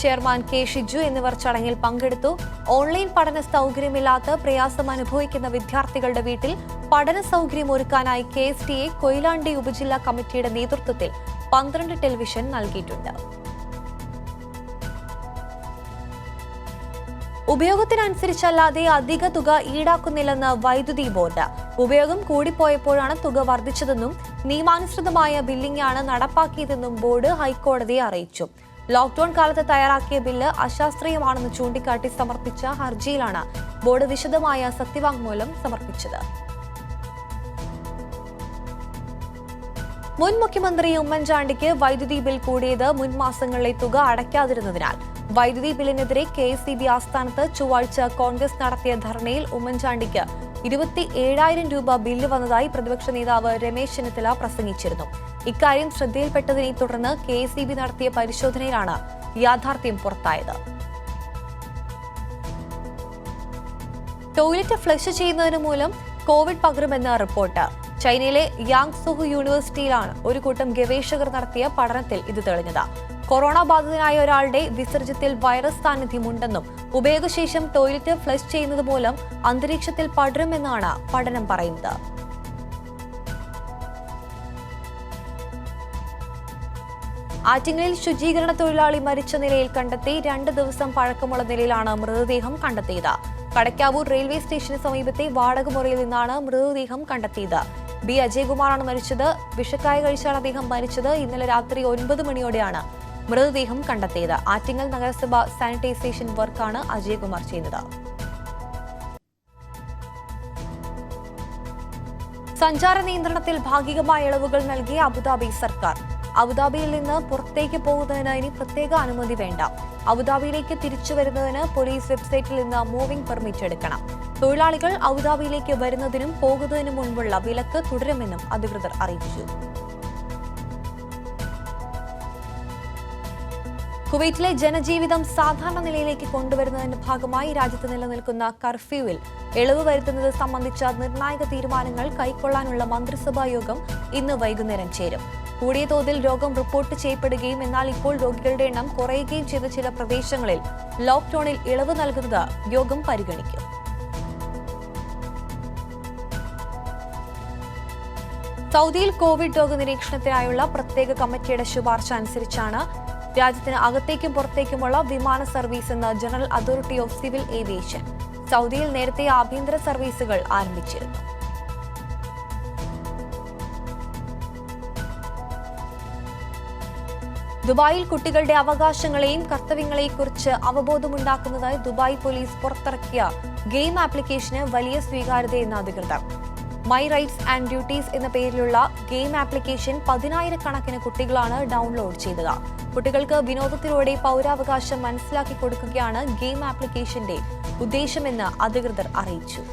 chairman K. Shiju എന്നിവർ ചടങ്ങിൽ പങ്കെടുത്തു. ഓൺലൈൻ പഠന സൗകര്യമില്ലാത്ത പ്രയാസം അനുഭവിക്കുന്ന വിദ്യാർത്ഥികളുടെ വീട്ടിൽ പഠന സൗകര്യം ഒരുക്കാനായി KSTA കൊയിലാണ്ടി ഉപജില്ലാ കമ്മിറ്റിയുടെ നേതൃത്വത്തിൽ 12 ടെലിവിഷൻ നൽകിയിട്ടുണ്ട്. ഉപയോഗത്തിനനുസരിച്ചല്ലാതെ അധിക തുക ഈടാക്കുന്നില്ലെന്ന് വൈദ്യുതി ബോർഡ്. ഉപയോഗം കൂടിപ്പോയപ്പോഴാണ് തുക വർദ്ധിച്ചതെന്നും നിയമാനുസൃതമായ ബില്ലിംഗാണ് നടപ്പാക്കിയതെന്നും ബോർഡ് ഹൈക്കോടതിയെ അറിയിച്ചു. ലോക്ഡൌൺ കാലത്ത് തയ്യാറാക്കിയ ബില്ല് അശാസ്ത്രീയമാണെന്ന് ചൂണ്ടിക്കാട്ടി സമർപ്പിച്ച ഹർജിയിലാണ് ബോർഡ് വിശദമായ സത്യവാങ്മൂലം സമർപ്പിച്ചത്. മുൻ മുഖ്യമന്ത്രി ഉമ്മൻചാണ്ടിക്ക് വൈദ്യുതി ബിൽ കൂടിയത് മുൻ മാസങ്ങളിലെ തുക അടയ്ക്കാതിരുന്നതിനാൽ വൈദ്യുതി ബില്ലിനെതിരെ കെഎസ്ഇബി ആസ്ഥാനത്ത് ചൊവ്വാഴ്ച കോൺഗ്രസ് നടത്തിയ ധർണയിൽ ഉമ്മൻചാണ്ടിക്ക് 27,000 രൂപ ബില്ല് വന്നതായി പ്രതിപക്ഷ നേതാവ് രമേശ് ചെന്നിത്തല പ്രസംഗിച്ചിരുന്നു. ഇക്കാര്യം ശ്രദ്ധയിൽപ്പെട്ടതിനെ തുടർന്ന് കെഎസ്ഇബി നടത്തിയ പരിശോധനയിലാണ് യാഥാർത്ഥ്യം പുറത്തായത്. ടോയ്ലറ്റ് ഫ്ലഷ് ചെയ്യുന്നതിന് മൂലം കോവിഡ് പകരുമെന്ന റിപ്പോർട്ട്. ചൈനയിലെ യാങ്സോഹു യൂണിവേഴ്സിറ്റിയിലാണ് ഒരു കൂട്ടം ഗവേഷകർ നടത്തിയ പഠനത്തിൽ ഇത് തെളിഞ്ഞത്. കൊറോണ ബാധിതനായ ഒരാളുടെ വിസർജ്യത്തിൽ വൈറസ് സാന്നിധ്യമുണ്ടെന്നും ഉപയോഗശേഷം ടോയ്ലറ്റ് ഫ്ലഷ് ചെയ്യുന്നത് മൂലം അന്തരീക്ഷത്തിൽ പടരുമെന്നാണ് പഠനം പറയുന്നത്. ആറ്റിങ്ങലിൽ ശുചീകരണ തൊഴിലാളി മരിച്ച നിലയിൽ കണ്ടെത്തി 2 ദിവസം പഴക്കമുള്ള നിലയിലാണ് മൃതദേഹം കണ്ടെത്തിയത്. കടക്കാവൂർ റെയിൽവേ സ്റ്റേഷന് സമീപത്തെ വാടകമുറിയിൽ നിന്നാണ് മൃതദേഹം കണ്ടെത്തിയത്. ബി അജയ്കുമാറാണ് മരിച്ചത്. വിഷക്കായ കഴിച്ചാണ് അദ്ദേഹം മരിച്ചത്. ഇന്നലെ രാത്രി 9 മണിയോടെയാണ് മൃതദേഹം കണ്ടെത്തിയത്. ആറ്റിങ്ങൽ നഗരസഭ സാനിറ്റൈസേഷൻ വർക്കാണ് അജയ്കുമാർ ചെയ്യുന്നത്. സഞ്ചാര നിയന്ത്രണത്തിൽ ഭാഗികമായ ഇളവുകൾ നൽകിയ അബുദാബി സർക്കാർ. അബുദാബിയിൽ നിന്ന് പുറത്തേക്ക് പോകുന്നതിന് ഇനി പ്രത്യേക അനുമതി വേണ്ട. അബുദാബിയിലേക്ക് തിരിച്ചു വരുന്നതിന് പോലീസ് വെബ്സൈറ്റിൽ നിന്ന് മൂവിംഗ് പെർമിറ്റ് എടുക്കണം. തൊഴിലാളികൾ അബുദാബിയിലേക്ക് വരുന്നതിനും പോകുന്നതിനും മുൻപുള്ള വിലക്ക് തുടരുമെന്നും അധികൃതർ അറിയിച്ചു. കുവൈറ്റിലെ ജനജീവിതം സാധാരണ നിലയിലേക്ക് കൊണ്ടുവരുന്നതിന്റെ ഭാഗമായി രാജ്യത്ത് നിലനിൽക്കുന്ന കർഫ്യൂവിൽ ഇളവ് വരുത്തുന്നത് സംബന്ധിച്ച നിർണായക തീരുമാനങ്ങൾ കൈക്കൊള്ളാനുള്ള മന്ത്രിസഭാ യോഗം ഇന്ന് വൈകുന്നേരം ചേരും. കൂടിയ തോതിൽ രോഗം റിപ്പോർട്ട് ചെയ്യപ്പെടുകയും എന്നാൽ ഇപ്പോൾ രോഗികളുടെ എണ്ണം കുറയുകയും ചെയ്ത ചില പ്രദേശങ്ങളിൽ ലോക്ഡൌണിൽ ഇളവ് നൽകുന്നത് യോഗം പരിഗണിക്കും. സൗദിയിൽ കോവിഡ് രോഗനിരീക്ഷണത്തിനായുള്ള പ്രത്യേക കമ്മിറ്റിയുടെ ശുപാർശ അനുസരിച്ചാണ് രാജ്യത്തിന് അകത്തേക്കും പുറത്തേക്കുമുള്ള വിമാന സർവീസ് എന്ന് general authority of civil aviation. സൗദിയിൽ നേരത്തെ ആഭ്യന്തര സർവീസുകൾ ആരംഭിച്ചിരുന്നു. ദുബായിൽ കുട്ടികളുടെ അവകാശങ്ങളെയും കർത്തവ്യങ്ങളെയും കുറിച്ച് അവബോധമുണ്ടാക്കുന്നതായി ദുബായ് പോലീസ് പുറത്തിറക്കിയ ഗെയിം ആപ്ലിക്കേഷന് വലിയ സ്വീകാര്യതയെന്ന് അധികൃതർ. മൈ റൈറ്റ്സ് ആൻഡ് ഡ്യൂട്ടീസ് എന്ന പേരിലുള്ള ഗെയിം ആപ്ലിക്കേഷൻ 10,000-കണക്കിന് കുട്ടികളാണ് ഡൗൺലോഡ് ചെയ്തത്. കുട്ടികൾക്ക് വിനോദത്തിലൂടെ പൗരാവകാശം മനസ്സിലാക്കി കൊടുക്കുകയാണ് ഗെയിം ആപ്ലിക്കേഷന്റെ ഉദ്ദേശമെന്ന് അധികൃതർ അറിയിച്ചു.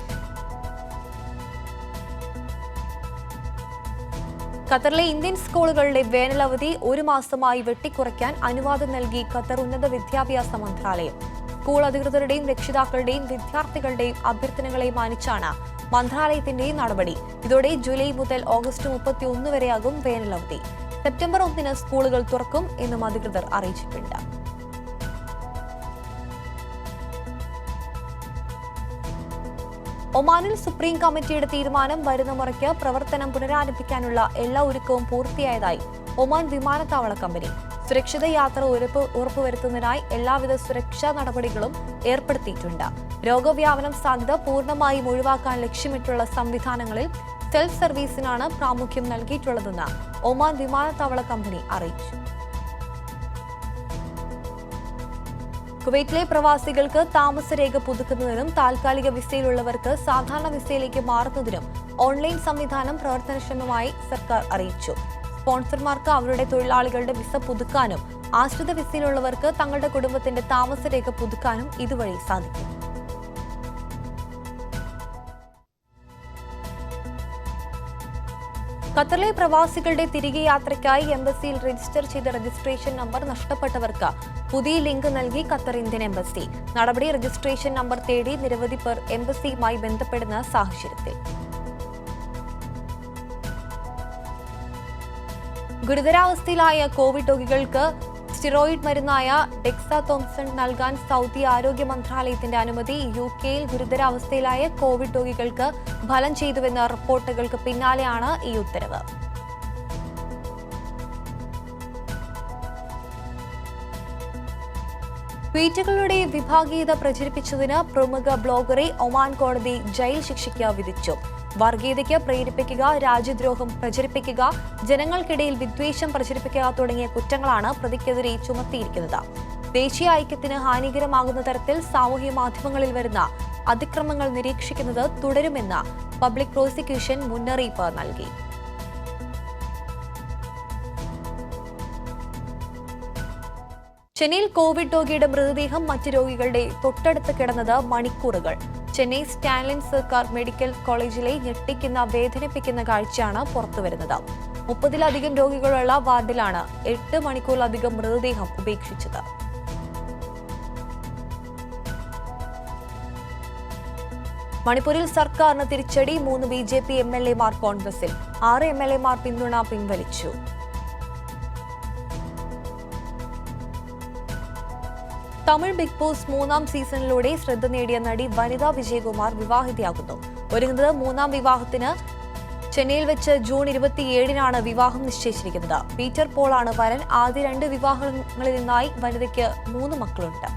ഖത്തറിലെ ഇന്ത്യൻ സ്കൂളുകളുടെ വേനലവധി 1 മാസമായി വെട്ടിക്കുറയ്ക്കാൻ അനുവാദം നൽകി ഖത്തർ ഉന്നത വിദ്യാഭ്യാസ മന്ത്രാലയം. സ്കൂൾ അധികൃതരുടെയും രക്ഷിതാക്കളുടെയും വിദ്യാർത്ഥികളുടെയും അഭ്യർത്ഥനകളെ മാനിച്ചാണ് മന്ത്രാലയത്തിന്റെ നടപടി. ഇതോടെ ജൂലൈ മുതൽ ഓഗസ്റ്റ് 31 വരെയാകും വേനലവധി. സെപ്റ്റംബർ 1 സ്കൂളുകൾ തുറക്കും എന്നും അധികൃതർ അറിയിച്ചിട്ടുണ്ട്. ഒമാനിൽ സുപ്രീം കമ്മിറ്റിയുടെ തീരുമാനം വരുന്ന മുറയ്ക്ക് പ്രവർത്തനം പുനരാരംഭിക്കാനുള്ള എല്ലാ ഒരുക്കവും പൂർത്തിയായതായി ഒമാൻ വിമാനത്താവള കമ്പനി. സുരക്ഷിത യാത്ര ഉറപ്പുവരുത്തുന്നതിനായി എല്ലാവിധ സുരക്ഷാ നടപടികളും ഏർപ്പെടുത്തിയിട്ടുണ്ട്. രോഗവ്യാപനം സാധ്യത പൂർണ്ണമായും ഒഴിവാക്കാൻ ലക്ഷ്യമിട്ടുള്ള സംവിധാനങ്ങളിൽ സെൽഫ് സർവീസിനാണ് പ്രാമുഖ്യം നൽകിയിട്ടുള്ളതെന്ന് ഒമാൻ വിമാനത്താവള കമ്പനി അറിയിച്ചു. കുവൈറ്റിലെ പ്രവാസികൾക്ക് താമസരേഖ പുതുക്കുന്നതിനും താൽക്കാലിക വിസയിലുള്ളവർക്ക് സാധാരണ വിസയിലേക്ക് മാറുന്നതിനും ഓൺലൈൻ സംവിധാനം പ്രവർത്തനക്ഷമമായി സർക്കാർ അറിയിച്ചു. സ്പോൺസർമാർക്ക് അവരുടെ തൊഴിലാളികളുടെ വിസ പുതുക്കാനും ആശ്രിത വിസയിലുള്ളവർക്ക് തങ്ങളുടെ കുടുംബത്തിന്റെ താമസരേഖ പുതുക്കാനും ഇതുവഴി സാധിക്കും. ഖത്തറിലെ പ്രവാസികളുടെ തിരികെ യാത്രയ്ക്കായി എംബസിയിൽ രജിസ്റ്റർ ചെയ്ത രജിസ്ട്രേഷൻ നമ്പർ നഷ്ടപ്പെട്ടവർക്ക് പുതിയ ലിങ്ക് നൽകി ഖത്തർ ഇന്ത്യൻ എംബസി. നടപടി രജിസ്ട്രേഷൻ നമ്പർ തേടി നിരവധി പേർ എംബസിയുമായി ബന്ധപ്പെടുന്ന സാഹചര്യത്തിൽ. ഗുരുതരാവസ്ഥയിലായ കോവിഡ് രോഗികൾക്ക് സ്റ്റിറോയിഡ് മരുന്നായ ഡെക്സാതോംസൺ നൽകാൻ സൗദി ആരോഗ്യ മന്ത്രാലയത്തിന്റെ അനുമതി. യുകെയിൽ ഗുരുതരാവസ്ഥയിലായ കോവിഡ് രോഗികൾക്ക് ഫലം ചെയ്തുവെന്ന റിപ്പോർട്ടുകൾക്ക് പിന്നാലെയാണ് ഈ ഉത്തരവ്. ട്വീറ്റുകളുടെ വിഭാഗീയത പ്രചരിപ്പിച്ചതിന് പ്രമുഖ ബ്ലോഗറെ ഒമാൻ കോടതി ജയിൽ ശിക്ഷയ്ക്ക് വിധിച്ചു. വർഗീയതയ്ക്ക് പ്രേരിപ്പിക്കുക, രാജ്യദ്രോഹം പ്രചരിപ്പിക്കുക, ജനങ്ങൾക്കിടയിൽ വിദ്വേഷം പ്രചരിപ്പിക്കുക തുടങ്ങിയ കുറ്റങ്ങളാണ് പ്രതിക്കെതിരെ ചുമത്തിയിരിക്കുന്നത്. ദേശീയ ഐക്യത്തിന് ഹാനികരമാകുന്ന തരത്തിൽ സാമൂഹ്യ മാധ്യമങ്ങളിൽ വരുന്ന അതിക്രമങ്ങൾ നിരീക്ഷിക്കുന്നത് തുടരുമെന്ന് പബ്ലിക് പ്രോസിക്യൂഷൻ മുന്നറിയിപ്പ് നൽകി. ചെന്നൈയിൽ കോവിഡ് രോഗിയുടെ മൃതദേഹം മറ്റ് രോഗികളുടെ തൊട്ടടുത്ത് കിടന്നത് മണിക്കൂറുകൾ. ചെന്നൈ സ്റ്റാൻലിൻ സർക്കാർ മെഡിക്കൽ കോളേജിലെ ഞെട്ടിക്കുന്ന വേദനിപ്പിക്കുന്ന കാഴ്ചയാണ് പുറത്തുവരുന്നത്. 30-ലധികം രോഗികളുള്ള വാർഡിലാണ് 8 മണിക്കൂറിലധികം മൃതദേഹം ഉപേക്ഷിച്ചത്. മണിപ്പൂരിൽ സർക്കാരിന് തിരിച്ചടി. 3 BJP MLA-മാർ കോൺഗ്രസിൽ, 6 MLA-മാർ പിന്തുണ പിൻവലിച്ചു. തമിഴ് ബിഗ് ബോസ് 3ാം സീസണിലൂടെ ശ്രദ്ധ നേടിയ നടി വനിത വിജയകുമാർ വിവാഹിതയാകുന്നു. ഒരുങ്ങുന്നത് 3ാം വിവാഹത്തിന്. ചെന്നൈയിൽ വെച്ച് ജൂൺ 27-നാണ് വിവാഹം നിശ്ചയിച്ചിരിക്കുന്നത്. പീറ്റർ പോൾ ആണ് വരൻ. ആദ്യ 2 വിവാഹങ്ങളിൽ നിന്നായി വനിതയ്ക്ക് 3 മക്കളുണ്ട്.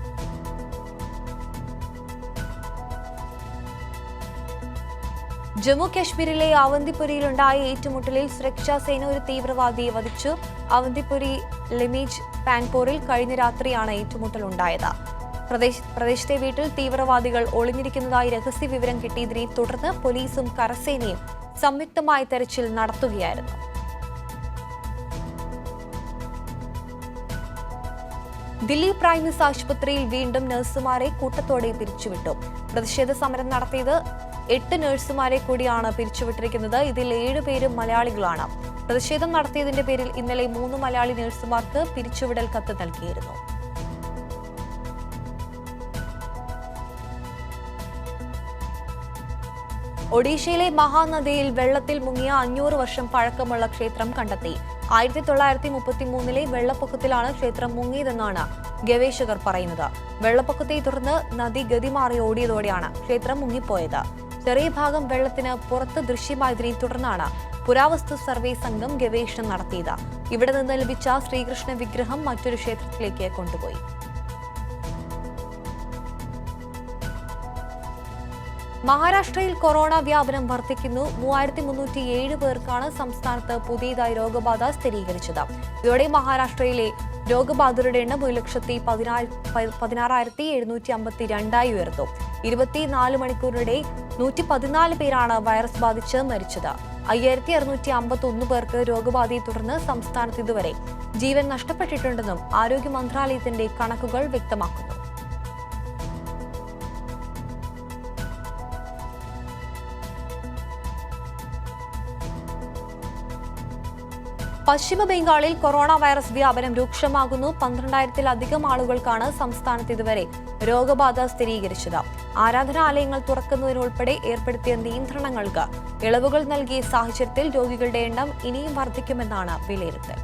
ജമ്മു കാശ്മീരിലെ അവന്തിപുരിയിലുണ്ടായ ഏറ്റുമുട്ടലിൽ സുരക്ഷാ സേന ഒരു തീവ്രവാദിയെ വധിച്ചു. അവന്തിപുരി ലിമീജ് പാൻപോറിൽ കഴിഞ്ഞ രാത്രിയാണ് ഏറ്റുമുട്ടലുണ്ടായത്. പ്രദേശത്തെ വീട്ടിൽ തീവ്രവാദികൾ ഒളിഞ്ഞിരിക്കുന്നതായി രഹസ്യ വിവരം കിട്ടിയതിനെ തുടർന്ന് പോലീസും കരസേനയും സംയുക്തമായ തെരച്ചിൽ നടത്തുകയായിരുന്നു. ദില്ലി പ്രൈമസ് ആശുപത്രിയിൽ വീണ്ടും നഴ്സുമാരെ കൂട്ടത്തോടെ പിരിച്ചുവിട്ടു. പ്രതിഷേധ സമരം നടത്തിയത് 8 നഴ്സുമാരെ കൂടിയാണ് പിരിച്ചുവിട്ടിരിക്കുന്നത്. ഇതിൽ 7 പേരും മലയാളികളാണ്. പ്രതിഷേധം നടത്തിയതിന്റെ പേരിൽ ഇന്നലെ 3 മലയാളി നഴ്സുമാർക്ക് പിരിച്ചുവിടൽ കത്ത് നൽകിയിരുന്നു. ഒഡീഷയിലെ മഹാനദിയിൽ വെള്ളത്തിൽ മുങ്ങിയ 500 വർഷം പഴക്കമുള്ള ക്ഷേത്രം കണ്ടെത്തി. 1933-ലെ വെള്ളപ്പൊക്കത്തിലാണ് ക്ഷേത്രം മുങ്ങിയതെന്നാണ് ഗവേഷകർ പറയുന്നത്. വെള്ളപ്പൊക്കത്തെ തുടർന്ന് നദി ഗതിമാറി ഓടിയതോടെയാണ് ക്ഷേത്രം മുങ്ങിപ്പോയത്. ചെറിയ ഭാഗം വെള്ളത്തിന് പുറത്ത് ദൃശ്യമായതിനെ തുടർന്നാണ് പുരാവസ്തു സർവേ സംഘം ഗവേഷണം നടത്തിയത്. ഇവിടെ നിന്ന് ലഭിച്ച ശ്രീകൃഷ്ണ വിഗ്രഹം മറ്റൊരു ക്ഷേത്രത്തിലേക്ക് കൊണ്ടുപോയി. മഹാരാഷ്ട്രയിൽ കൊറോണ വ്യാപനം വർദ്ധിക്കുന്നു. 3307 പേർക്കാണ് സംസ്ഥാനത്ത് പുതിയതായി രോഗബാധ സ്ഥിരീകരിച്ചത്. ഇതോടെ മഹാരാഷ്ട്രയിലെ രോഗബാധിതരുടെ എണ്ണം 1,16,752 ഉയർന്നു. 24 മണിക്കൂറിനിടെ 114 പേരാണ് വൈറസ് ബാധിച്ച് മരിച്ചത്. 5651 പേർക്ക് രോഗബാധയെ തുടർന്ന് സംസ്ഥാനത്ത് ഇതുവരെ ജീവൻ നഷ്ടപ്പെട്ടിട്ടുണ്ടെന്നും ആരോഗ്യ മന്ത്രാലയത്തിന്റെ കണക്കുകൾ വ്യക്തമാക്കുന്നു. പശ്ചിമ ബംഗാളിൽ കൊറോണ വൈറസ് വ്യാപനം രൂക്ഷമാകുന്നു. 12,000-ലധികം ആളുകൾക്കാണ് സംസ്ഥാനത്ത് ഇതുവരെ രോഗബാധ സ്ഥിരീകരിച്ചത്. ആരാധനാലയങ്ങൾ തുറക്കുന്നതിനുൾപ്പെടെ ഏർപ്പെടുത്തിയ നിയന്ത്രണങ്ങൾക്ക് ഇളവുകൾ നൽകിയ സാഹചര്യത്തിൽ രോഗികളുടെ എണ്ണം ഇനിയും വർദ്ധിക്കുമെന്നാണ് വിലയിരുത്തൽ.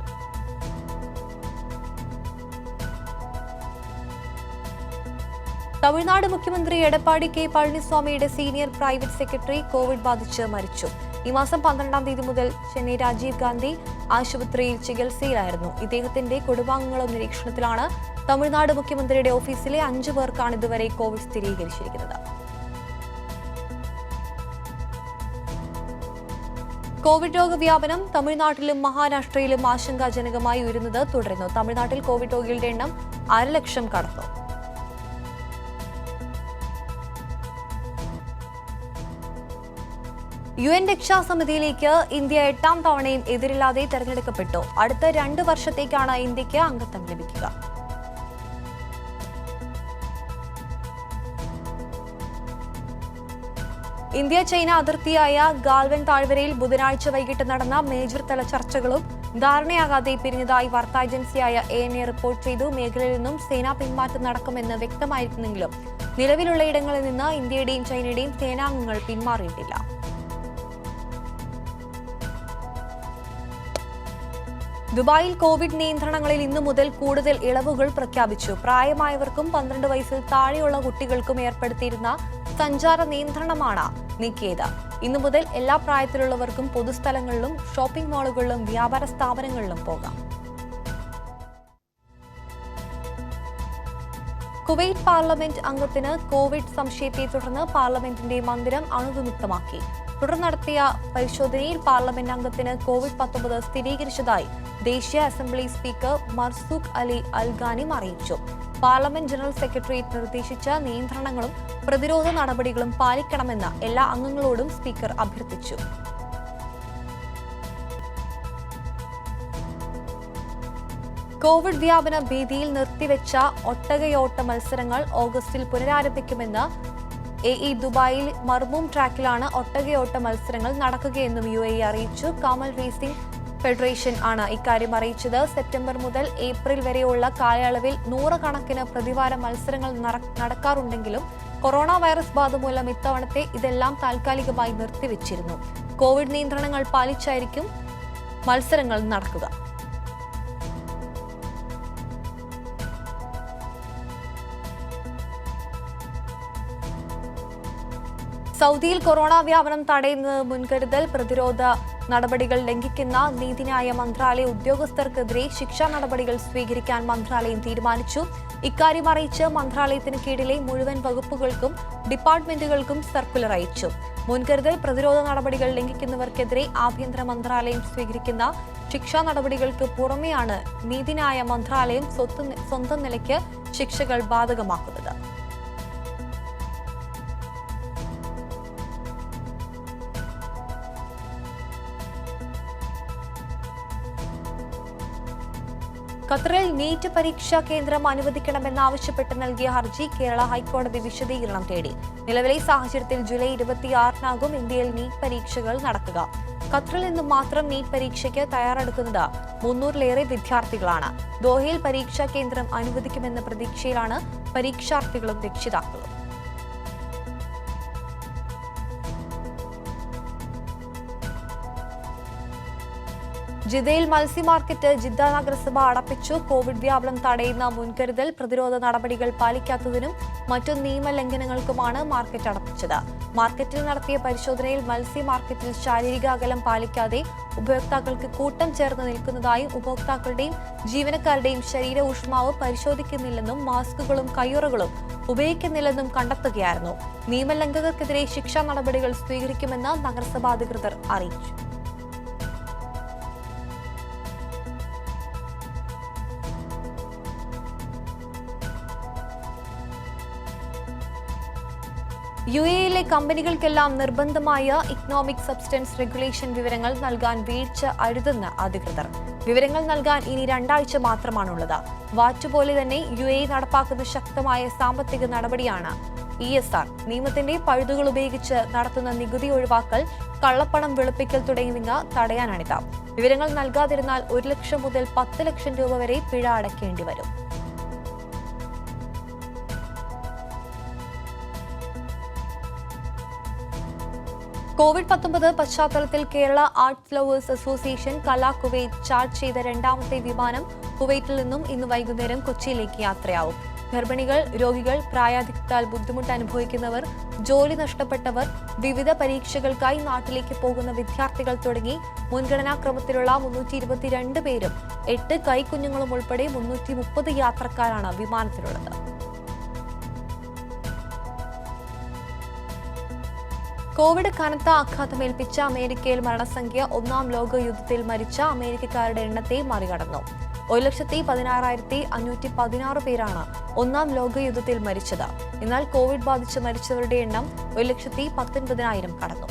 തമിഴ്നാട് മുഖ്യമന്ത്രി എടപ്പാടി കെ പളനിസ്വാമിയുടെ സീനിയർ പ്രൈവറ്റ് സെക്രട്ടറി കോവിഡ് ബാധിച്ച് മരിച്ചു. ഈ മാസം 12-ാം തീയതി മുതൽ ചെന്നൈ രാജീവ് ഗാന്ധി ആശുപത്രിയിൽ ചികിത്സയിലായിരുന്നു. ഇദ്ദേഹത്തിന്റെ കുടുംബാംഗങ്ങളും നിരീക്ഷണത്തിലാണ്. തമിഴ്നാട് മുഖ്യമന്ത്രിയുടെ ഓഫീസിലെ 5 പേർക്കാണ് ഇതുവരെ കോവിഡ് സ്ഥിരീകരിച്ചിരിക്കുന്നത്. കോവിഡ് രോഗവ്യാപനം തമിഴ്നാട്ടിലും മഹാരാഷ്ട്രയിലും ആശങ്കാജനകമായി ഉയരുന്നത് തുടരുന്നു. തമിഴ്നാട്ടിൽ കോവിഡ് രോഗികളുടെ എണ്ണം 1.5 ലക്ഷം കടന്നു. UN രക്ഷാസമിതിയിലേക്ക് ഇന്ത്യ 8ാം തവണയും എതിരില്ലാതെ തെരഞ്ഞെടുക്കപ്പെട്ടു. അടുത്ത 2 വർഷത്തേക്കാണ് ഇന്ത്യക്ക് അംഗത്വം ലഭിക്കുക. ഇന്ത്യ ചൈന അതിർത്തിയായ ഗാൽവൻ താഴ്വരയിൽ ബുധനാഴ്ച വൈകിട്ട് നടന്ന മേജർ തല ചർച്ചകളും ധാരണയാകാതെ പിരിഞ്ഞതായി വാർത്താ ഏജൻസിയായ ANA റിപ്പോർട്ട് ചെയ്തു. മേഖലയിൽ നിന്നും സേനാ പിന്മാറ്റം നടക്കുമെന്ന് വ്യക്തമായിരുന്നെങ്കിലും നിലവിലുള്ള ഇടങ്ങളിൽ നിന്ന് ഇന്ത്യയുടെയും ചൈനയുടെയും സേനാംഗങ്ങൾ പിന്മാറിയിട്ടില്ല. ദുബായിൽ കോവിഡ് നിയന്ത്രണങ്ങളിൽ ഇന്നു മുതൽ കൂടുതൽ ഇളവുകൾ പ്രഖ്യാപിച്ചു. പ്രായമായവർക്കും 12 വയസ്സിൽ താഴെയുള്ള കുട്ടികൾക്കും ഏർപ്പെടുത്തിയിരുന്ന സഞ്ചാര നിയന്ത്രണമാണ് നീക്കിയത്. ഇന്നു മുതൽ എല്ലാ പ്രായത്തിലുള്ളവർക്കും പൊതുസ്ഥലങ്ങളിലും ഷോപ്പിംഗ് മാളുകളിലും വ്യാപാര സ്ഥാപനങ്ങളിലും പോകാം. കുവൈറ്റ് പാർലമെന്റ് അംഗത്തിന് കോവിഡ് സംശയത്തെ തുടർന്ന് പാർലമെന്റിന്റെ മന്ദിരം അണുവിമുക്തമാക്കി. തുടർന്ന് നടത്തിയ പരിശോധനയിൽ പാർലമെന്റ് അംഗത്തിന് കോവിഡ്-19 സ്ഥിരീകരിച്ചതായി ദേശീയ അസംബ്ലി സ്പീക്കർ മർസൂഖ് അലി അൽഗാനി അറിയിച്ചു. പാർലമെന്റ് ജനറൽ സെക്രട്ടേറിയറ്റ് നിർദ്ദേശിച്ച നിയന്ത്രണങ്ങളും പ്രതിരോധ നടപടികളും പാലിക്കണമെന്ന് എല്ലാ അംഗങ്ങളോടും സ്പീക്കർ അഭ്യർത്ഥിച്ചു. കോവിഡ് വ്യാപന ഭീതിയിൽ നിർത്തിവെച്ച ഒട്ടകയോട്ട മത്സരങ്ങൾ ഓഗസ്റ്റിൽ പുനരാരംഭിക്കുമെന്ന് ദുബായിൽ മർമൂം ട്രാക്കിലാണ് ഒട്ടകയോട്ട മത്സരങ്ങൾ നടക്കുകയെന്നും UAE അറിയിച്ചു. കാമൽ റേസിംഗ് ഫെഡറേഷൻ ആണ് ഇക്കാര്യം അറിയിച്ചത്. സെപ്റ്റംബർ മുതൽ ഏപ്രിൽ വരെയുള്ള കാലയളവിൽ നൂറുകണക്കിന് പ്രതിവാര മത്സരങ്ങൾ നടക്കാറുണ്ടെങ്കിലും കൊറോണ വൈറസ് ബാധ മൂലം ഇത്തവണത്തെ ഇതെല്ലാം താൽക്കാലികമായി നിർത്തിവെച്ചിരുന്നു. കോവിഡ് നിയന്ത്രണങ്ങൾ പാലിച്ചായിരിക്കും മത്സരങ്ങൾ നടക്കുക. സൗദിയിൽ കൊറോണ വ്യാപനം തടയുന്നത് മുൻകരുതൽ പ്രതിരോധ നടപടികൾ ലംഘിക്കുന്ന നീതിന്യായ മന്ത്രാലയ ഉദ്യോഗസ്ഥർക്കെതിരെ ശിക്ഷാ നടപടികൾ സ്വീകരിക്കാൻ മന്ത്രാലയം തീരുമാനിച്ചു. ഇക്കാര്യം അറിയിച്ച് മന്ത്രാലയത്തിന് കീഴിലെ മുഴുവൻ വകുപ്പുകൾക്കും ഡിപ്പാർട്ട്മെന്റുകൾക്കും സർക്കുലർ അയച്ചു. മുൻകരുതൽ പ്രതിരോധ നടപടികൾ ലംഘിക്കുന്നവർക്കെതിരെ ആഭ്യന്തര മന്ത്രാലയം സ്വീകരിക്കുന്ന ശിക്ഷാ നടപടികൾക്ക് പുറമെയാണ് നീതിന്യായ മന്ത്രാലയം സ്വന്തം നിലയ്ക്ക് ശിക്ഷകൾ ബാധകമാക്കുന്നത്. ഖത്തറിൽ നീറ്റ് പരീക്ഷാ കേന്ദ്രം അനുവദിക്കണമെന്നാവശ്യപ്പെട്ട് നൽകിയ ഹർജി കേരള ഹൈക്കോടതി വിശദീകരണം തേടി. നിലവിലെ സാഹചര്യത്തിൽ ജൂലൈ 26-നാകും ഇന്ത്യയിൽ നീറ്റ് പരീക്ഷകൾ നടക്കുക. ഖത്തറിൽ നിന്നും മാത്രം നീറ്റ് പരീക്ഷയ്ക്ക് തയ്യാറെടുക്കുന്നത് 300-ലേറെ വിദ്യാർത്ഥികളാണ്. ദോഹയിൽ പരീക്ഷാ കേന്ദ്രം അനുവദിക്കുമെന്ന പ്രതീക്ഷയിലാണ് പരീക്ഷാർത്ഥികളും രക്ഷിതാക്കളും. ജിദ്ദയിൽ മത്സ്യ മാർക്കറ്റ് ജിദ്ദ നഗരസഭ അടപ്പിച്ചു. കോവിഡ് വ്യാപനം തടയുന്ന മുൻകരുതൽ പ്രതിരോധ നടപടികൾ പാലിക്കാത്തതിനും മറ്റു നിയമലംഘനങ്ങൾക്കുമാണ് മാർക്കറ്റ് അടപ്പിച്ചത്. മാർക്കറ്റിൽ നടത്തിയ പരിശോധനയിൽ മത്സ്യ മാർക്കറ്റിൽ ശാരീരിക അകലം പാലിക്കാതെ ഉപഭോക്താക്കൾക്ക് കൂട്ടം ചേർന്ന് നിൽക്കുന്നതായും ഉപഭോക്താക്കളുടെയും ജീവനക്കാരുടെയും ശരീര ഊഷ്മാവ് പരിശോധിക്കുന്നില്ലെന്നും മാസ്കുകളും കയ്യുറകളും ഉപയോഗിക്കുന്നില്ലെന്നും കണ്ടെത്തുകയായിരുന്നു. നിയമലംഘകർക്കെതിരെ ശിക്ഷാ നടപടികൾ സ്വീകരിക്കുമെന്ന് നഗരസഭാ അധികൃതർ അറിയിച്ചു. UAE-യിലെ കമ്പനികൾക്കെല്ലാം നിർബന്ധമായ ഇക്കണോമിക് സബ്സ്റ്റൻസ് റെഗുലേഷൻ വിവരങ്ങൾ നൽകാൻ വീഴ്ച അരുതെന്ന് അധികൃതർ. വിവരങ്ങൾ നൽകാൻ ഇനി 2 ആഴ്ച മാത്രമാണുള്ളത്. വാറ്റ് പോലെ തന്നെ UAE നടപ്പാക്കുന്ന ശക്തമായ സാമ്പത്തിക നടപടിയാണ് ESR. നിയമത്തിന്റെ പഴുതുകൾ ഉപയോഗിച്ച് നടത്തുന്ന നികുതി ഒഴിവാക്കൽ, കള്ളപ്പണം വെളുപ്പിക്കൽ തുടങ്ങിയവ തടയാനാണിത്. വിവരങ്ങൾ നൽകാതിരുന്നാൽ 1 ലക്ഷം മുതൽ 10 ലക്ഷം രൂപ വരെ പിഴ അടയ്ക്കേണ്ടി വരും. കോവിഡ്-19 പശ്ചാത്തലത്തിൽ കേരള ആർട്സ് ലവേഴ്സ് അസോസിയേഷൻ കലാ കുവൈറ്റ് ചാർട്ട് ചെയ്ത 2ാമത്തെ വിമാനം കുവൈറ്റിൽ നിന്നും ഇന്ന് വൈകുന്നേരം കൊച്ചിയിലേക്ക് യാത്രയാവും. ഗർഭിണികൾ, രോഗികൾ, പ്രായാധിക്യത്താൽ ബുദ്ധിമുട്ട് അനുഭവിക്കുന്നവർ, ജോലി നഷ്ടപ്പെട്ടവർ, വിവിധ പരീക്ഷകൾക്കായി നാട്ടിലേക്ക് പോകുന്ന വിദ്യാർത്ഥികൾ തുടങ്ങി മുൻഗണനാക്രമത്തിലുള്ള 322 പേരും 8 കൈക്കുഞ്ഞുങ്ങളും ഉൾപ്പെടെ 330 യാത്രക്കാരാണ് വിമാനത്തിലുള്ളത്. കോവിഡ് കനത്ത ആഘാതമേൽപ്പിച്ച അമേരിക്കയിൽ മരണസംഖ്യ 1-ാം ലോകയുദ്ധത്തിൽ മരിച്ച അമേരിക്കക്കാരുടെ എണ്ണത്തെ മറികടന്നു. 1,16,516 പേരാണ് 1-ാം ലോകയുദ്ധത്തിൽ മരിച്ചത്. എന്നാൽ കോവിഡ് ബാധിച്ച് മരിച്ചവരുടെ എണ്ണം 1,19,000 കടന്നു.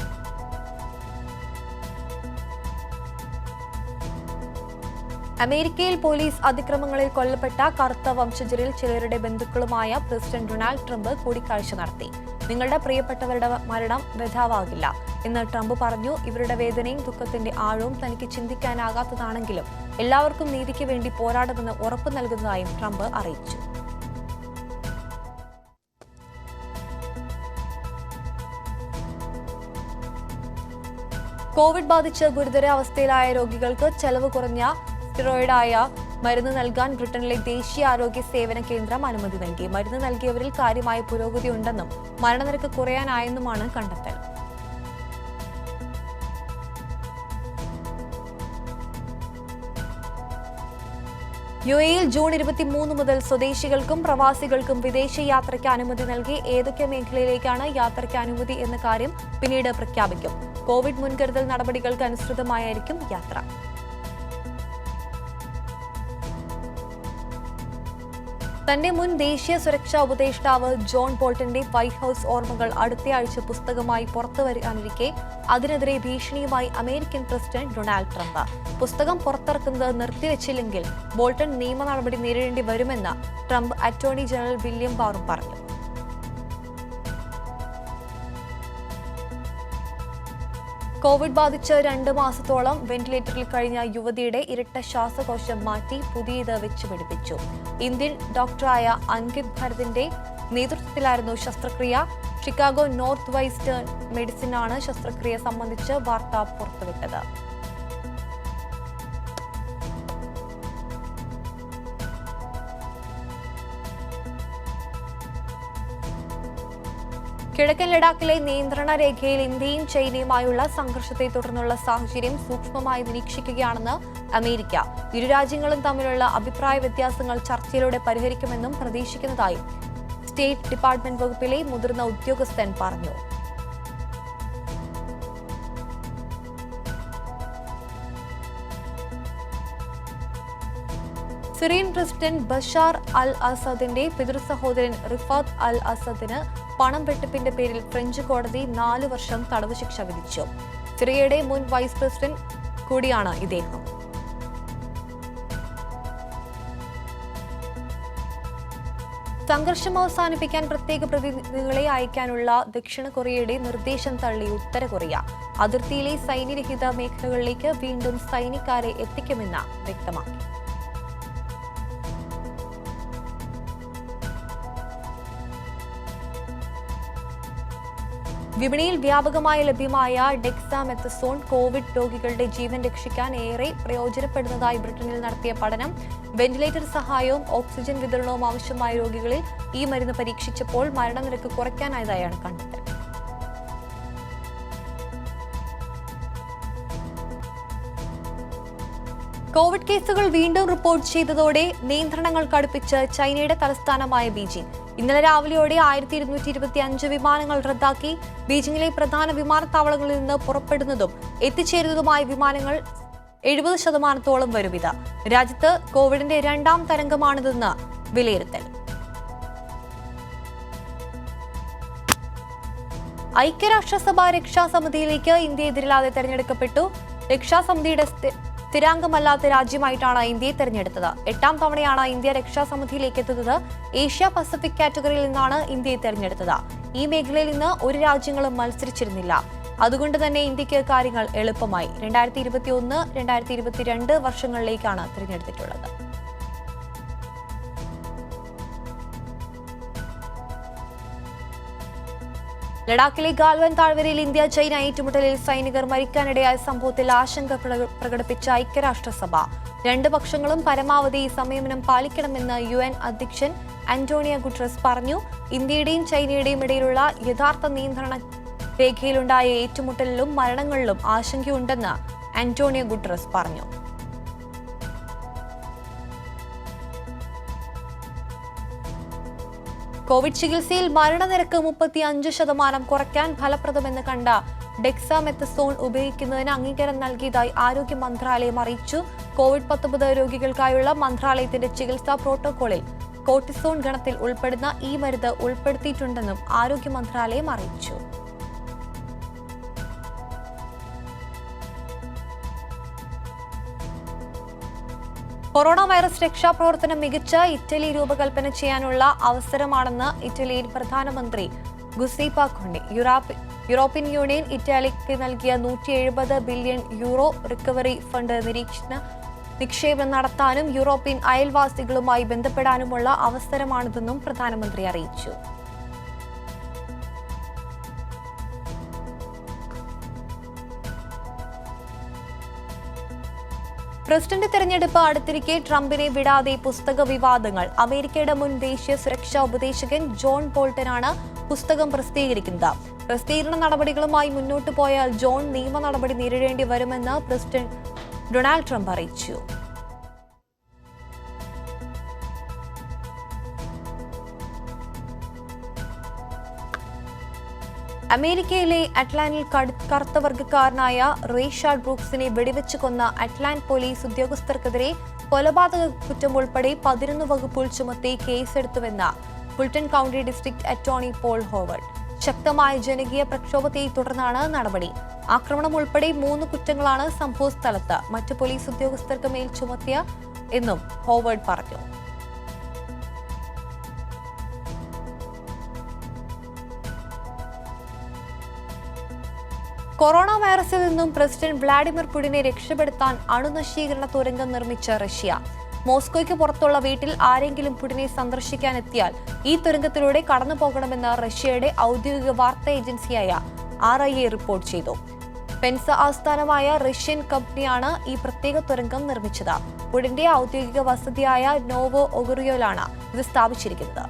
അമേരിക്കയിൽ പോലീസ് അതിക്രമങ്ങളിൽ കൊല്ലപ്പെട്ട കറുത്ത വംശജരിൽ ചിലരുടെ ബന്ധുക്കളുമായ പ്രസിഡന്റ് ഡൊണാൾഡ് ട്രംപ് കൂടിക്കാഴ്ച നടത്തി. നിങ്ങളുടെ പ്രിയപ്പെട്ടവരുടെ മരണം വ്യഥാവാകില്ല എന്ന് ട്രംപ് പറഞ്ഞു. ഇവരുടെ വേദനയും ദുഃഖത്തിന്റെ ആഴവും തനിക്ക് ചിന്തിക്കാനാകാത്തതാണെങ്കിലും എല്ലാവർക്കും നീതിക്ക് വേണ്ടി പോരാടുമെന്ന് ഉറപ്പു നൽകുന്നതായും ട്രംപ് അറിയിച്ചു. കോവിഡ് ബാധിച്ച് ഗുരുതരാവസ്ഥയിലായ രോഗികൾക്ക് ചെലവ് കുറഞ്ഞ സ്റ്റിറോയിഡായ മരുന്ന് നൽകാൻ ബ്രിട്ടനിലെ ദേശീയ ആരോഗ്യ സേവന കേന്ദ്രം അനുമതി നൽകി. മരുന്ന് നൽകിയവരിൽ കാര്യമായ പുരോഗതി ഉണ്ടെന്നും മരണനിരക്ക് കുറയാനായെന്നുമാണ് കണ്ടെത്തൽ. യുഎഇയിൽ ജൂൺ 23 മുതൽ സ്വദേശികൾക്കും പ്രവാസികൾക്കും വിദേശ യാത്രയ്ക്ക് അനുമതി നൽകി. ഏതൊക്കെ മേഖലയിലേക്കാണ് യാത്രയ്ക്ക് അനുമതി എന്ന കാര്യം പിന്നീട് പ്രഖ്യാപിക്കും. കോവിഡ് മുൻകരുതൽ നടപടികൾക്ക് അനുസൃതമായിരിക്കും യാത്ര. തന്റെ മുൻ ദേശീയ സുരക്ഷാ ഉപദേഷ്ടാവ് ജോൺ ബോൾട്ടന്റെ വൈറ്റ് ഹൌസ് ഓർമ്മകൾ അടുത്തയാഴ്ച പുസ്തകമായി പുറത്തുവരാനിരിക്കെ അതിനെതിരെ ഭീഷണിയുമായി അമേരിക്കൻ പ്രസിഡന്റ് ഡൊണാൾഡ് ട്രംപ്. പുസ്തകം പുറത്തിറക്കുന്നത് നിർത്തിവെച്ചില്ലെങ്കിൽ ബോൾട്ടൺ നിയമ നടപടി നേരിടേണ്ടി വരുമെന്ന് ട്രംപ് അറ്റോർണി ജനറൽ വില്യം ബാറും പറഞ്ഞു. കോവിഡ് ബാധിച്ച് 2 മാസത്തോളം വെന്റിലേറ്ററിൽ കഴിഞ്ഞ യുവതിയുടെ ഇരട്ട ശ്വാസകോശം മാറ്റി പുതിയത് വെച്ചുപിടിപ്പിച്ചു. ഇന്ത്യൻ ഡോക്ടറായ അങ്കിത് ഭരതിന്റെ നേതൃത്വത്തിലായിരുന്നു ശസ്ത്രക്രിയ. ഷിക്കാഗോ നോർത്ത് വെസ്റ്റേൺ മെഡിസിനാണ് ശസ്ത്രക്രിയ സംബന്ധിച്ച് വാർത്ത പുറത്തുവിട്ടത്. കിഴക്കൻ ലഡാക്കിലെ നിയന്ത്രണ രേഖയിൽ ഇന്ത്യയും ചൈനയുമായുള്ള സംഘർഷത്തെ തുടർന്നുള്ള സാഹചര്യം സൂക്ഷ്മമായി നിരീക്ഷിക്കുകയാണെന്ന് അമേരിക്ക. ഇരു രാജ്യങ്ങളും തമ്മിലുള്ള അഭിപ്രായ വ്യത്യാസങ്ങൾ ചർച്ചയിലൂടെ പരിഹരിക്കുമെന്നും പ്രതീക്ഷിക്കുന്നതായും സ്റ്റേറ്റ് ഡിപ്പാർട്ട്മെന്റ് വകുപ്പിലെ മുതിർന്ന ഉദ്യോഗസ്ഥൻ പറഞ്ഞു. സിറിയൻ പ്രസിഡന്റ് ബഷാർ അൽ അസദിന്റെ പിതൃസഹോദരൻ റിഫാത്ത് അൽ അസദിന് പണം വെട്ടിപ്പിന്റെ പേരിൽ ഫ്രഞ്ച് കോടതി 4 വർഷം തടവ് ശിക്ഷ വിധിച്ചു. സിറിയയുടെ മുൻ വൈസ് പ്രസിഡന്റ് കൂടിയാണ് ഇദ്ദേഹം. സംഘർഷം അവസാനിപ്പിക്കാൻ പ്രത്യേക പ്രതിനിധികളെ അയക്കാനുള്ള ദക്ഷിണ കൊറിയയുടെ നിർദ്ദേശം തള്ളി ഉത്തര കൊറിയ. അതിർത്തിയിലെ സൈന്യരഹിത മേഖലകളിലേക്ക് വീണ്ടും സൈനികരെ എത്തിക്കുമെന്ന് വ്യക്തമാക്കി. വിപണിയിൽ വ്യാപകമായി ലഭ്യമായ ഡെക്സാമെത്തസോൺ കോവിഡ് രോഗികളുടെ ജീവൻ രക്ഷിക്കാൻ ഏറെ പ്രയോജനപ്പെടുന്നതായി ബ്രിട്ടനിൽ നടത്തിയ പഠനം. വെന്റിലേറ്റർ സഹായവും ഓക്സിജൻ വിതരണവും ആവശ്യമായ രോഗികളിൽ ഈ മരുന്ന് പരീക്ഷിച്ചപ്പോൾ മരണനിരക്ക് കുറയ്ക്കാനായതായാണ് കണ്ടെത്തൽ. കോവിഡ് കേസുകൾ വീണ്ടും റിപ്പോർട്ട് ചെയ്തതോടെ നിയന്ത്രണങ്ങൾ കടുപ്പിച്ച് ചൈനയുടെ തലസ്ഥാനമായ ബീജിംഗ്. ഇന്നലെ രാവിലെയോടെ 1225 വിമാനങ്ങൾ റദ്ദാക്കി. ബീജിംഗിലെ പ്രധാന വിമാനത്താവളങ്ങളിൽ നിന്ന് പുറപ്പെടുന്നതും എത്തിച്ചേരുന്നതുമായ വിമാനങ്ങൾ 70% വരും. ഇത് രാജ്യത്ത് കോവിഡിന്റെ 2ാം തരംഗമാണിതെന്ന് വിലയിരുത്തൽ. ഐക്യരാഷ്ട്രസഭ രക്ഷാസമിതിയിലേക്ക് ഇന്ത്യ എതിരില്ലാതെ തെരഞ്ഞെടുക്കപ്പെട്ടു. രക്ഷാസമിതിയുടെ സ്ഥിരാംഗമല്ലാത്ത രാജ്യമായിട്ടാണ് ഇന്ത്യയെ തെരഞ്ഞെടുത്തത്. 8ാം തവണയാണ് ഇന്ത്യ രക്ഷാസമിതിയിലേക്ക് എത്തുന്നത്. ഏഷ്യ പസഫിക് കാറ്റഗറിയിൽ നിന്നാണ് ഇന്ത്യയെ തെരഞ്ഞെടുത്തത്. ഈ മേഖലയിൽ നിന്ന് ഒരു രാജ്യങ്ങളും മത്സരിച്ചിരുന്നില്ല. അതുകൊണ്ട് തന്നെ ഇന്ത്യക്ക് കാര്യങ്ങൾ എളുപ്പമായി. 2021, 2022 വർഷങ്ങളിലേക്കാണ് തെരഞ്ഞെടുത്തിട്ടുള്ളത്. ലഡാക്കിലെ ഗാൽവൻ താഴ്വരയിൽ ഇന്ത്യ ചൈന ഏറ്റുമുട്ടലിൽ സൈനികർ മരിക്കാനിടയായ സംഭവത്തിൽ ആശങ്ക പ്രകടിപ്പിച്ച ഐക്യരാഷ്ട്രസഭ 2 പക്ഷങ്ങളും പരമാവധി സംയമനം പാലിക്കണമെന്ന് UN അധ്യക്ഷൻ ആന്റോണിയോ ഗുട്ടറസ് പറഞ്ഞു. ഇന്ത്യയുടെയും ചൈനയുടെയും ഇടയിലുള്ള യഥാർത്ഥ നിയന്ത്രണ രേഖയിലുണ്ടായ ഏറ്റുമുട്ടലിലും മരണങ്ങളിലും ആശങ്കയുണ്ടെന്ന് ആന്റോണിയോ ഗുട്ടറസ് പറഞ്ഞു. കോവിഡ് ചികിത്സയിൽ മരണനിരക്ക് 35% കുറയ്ക്കാൻ ഫലപ്രദമെന്ന് കണ്ട ഡെക്സാമെത്തസോൺ ഉപയോഗിക്കുന്നതിന് അംഗീകാരം നൽകിയതായി ആരോഗ്യ മന്ത്രാലയം അറിയിച്ചു. കോവിഡ്-19 രോഗികൾക്കായുള്ള മന്ത്രാലയത്തിന്റെ ചികിത്സാ പ്രോട്ടോകോളിൽ കോർട്ടിസോൺ ഗണത്തിൽ ഉൾപ്പെടുന്ന ഈ മരുന്ന് ഉൾപ്പെടുത്തിയിട്ടുണ്ടെന്നും ആരോഗ്യ മന്ത്രാലയം അറിയിച്ചു. കൊറോണ വൈറസ് രക്ഷാപ്രവർത്തനം മികച്ച ഇറ്റലി രൂപകൽപ്പന ചെയ്യാനുള്ള അവസരമാണെന്ന് ഇറ്റലിയൻ പ്രധാനമന്ത്രി ഗുസീപ്പ കോണ്ടി. യൂറോപ്യൻ യൂണിയൻ ഇറ്റാലിക്ക് നൽകിയ 170 ബില്യൺ യൂറോ റിക്കവറി ഫണ്ട് നിക്ഷേപം നടത്താനും യൂറോപ്യൻ അയൽവാസികളുമായി ബന്ധപ്പെടാനുമുള്ള അവസരമാണിതെന്നും പ്രധാനമന്ത്രി അറിയിച്ചു. പ്രസിഡന്റ് തെരഞ്ഞെടുപ്പ് അടുത്തിരിക്കെ ട്രംപിനെ വിടാതെ പുസ്തക വിവാദങ്ങൾ. അമേരിക്കയുടെ മുൻ ദേശീയ സുരക്ഷാ ഉപദേശകൻ ജോൺ ബോൾട്ടനാണ് പുസ്തകം പ്രസിദ്ധീകരിക്കുന്നത്. പ്രസിദ്ധീകരണ നടപടികളുമായി മുന്നോട്ടു പോയാൽ ജോൺ നിയമ നടപടി നേരിടേണ്ടി വരുമെന്ന് പ്രസിഡന്റ് ഡൊണാൾഡ് ട്രംപ് അറിയിച്ചു. അമേരിക്കയിലെ അറ്റ്ലാന്റിൽ കറുത്ത വർഗ്ഗക്കാരനായ റേഷാഡ് ബ്രൂക്സിനെ വെടിവെച്ച് കൊന്ന അറ്റ്ലാന്റ് പോലീസ് ഉദ്യോഗസ്ഥർക്കെതിരെ കൊലപാതക കുറ്റം ഉൾപ്പെടെ 11 വകുപ്പുകൾ ചുമത്തി കേസെടുത്തുവെന്ന് Fulton County District Attorney Paul Howard. ശക്തമായ ജനകീയ പ്രക്ഷോഭത്തെ തുടർന്നാണ് നടപടി. ആക്രമണം ഉൾപ്പെടെ 3 കുറ്റങ്ങളാണ് സംഭവസ്ഥലത്ത് മറ്റു പോലീസ് ഉദ്യോഗസ്ഥർക്ക് മേൽ ചുമത്തിയ എന്നും ഹോവർഡ് പറഞ്ഞു. കൊറോണ വൈറസിൽ നിന്നും പ്രസിഡന്റ് വ്ളാഡിമിർ പുടിനെ രക്ഷപ്പെടുത്താൻ അണുനശീകരണ തുരങ്കം നിർമ്മിച്ച റഷ്യ. മോസ്കോയ്ക്ക് പുറത്തുള്ള വീട്ടിൽ ആരെങ്കിലും പുടിനെ സന്ദർശിക്കാനെത്തിയാൽ ഈ തുരങ്കത്തിലൂടെ കടന്നുപോകണമെന്ന് റഷ്യയുടെ ഔദ്യോഗിക വാർത്താ ഏജൻസിയായ RIA റിപ്പോർട്ട് ചെയ്തു. പെൻസ ആസ്ഥാനമായ റഷ്യൻ കമ്പനിയാണ് ഈ പ്രത്യേക തുരങ്കം നിർമ്മിച്ചത്. പുടിന്റെ ഔദ്യോഗിക വസതിയായ നോവോ ഒഗറിയോയിലാണ് ഇത് സ്ഥാപിച്ചിരിക്കുന്നത്.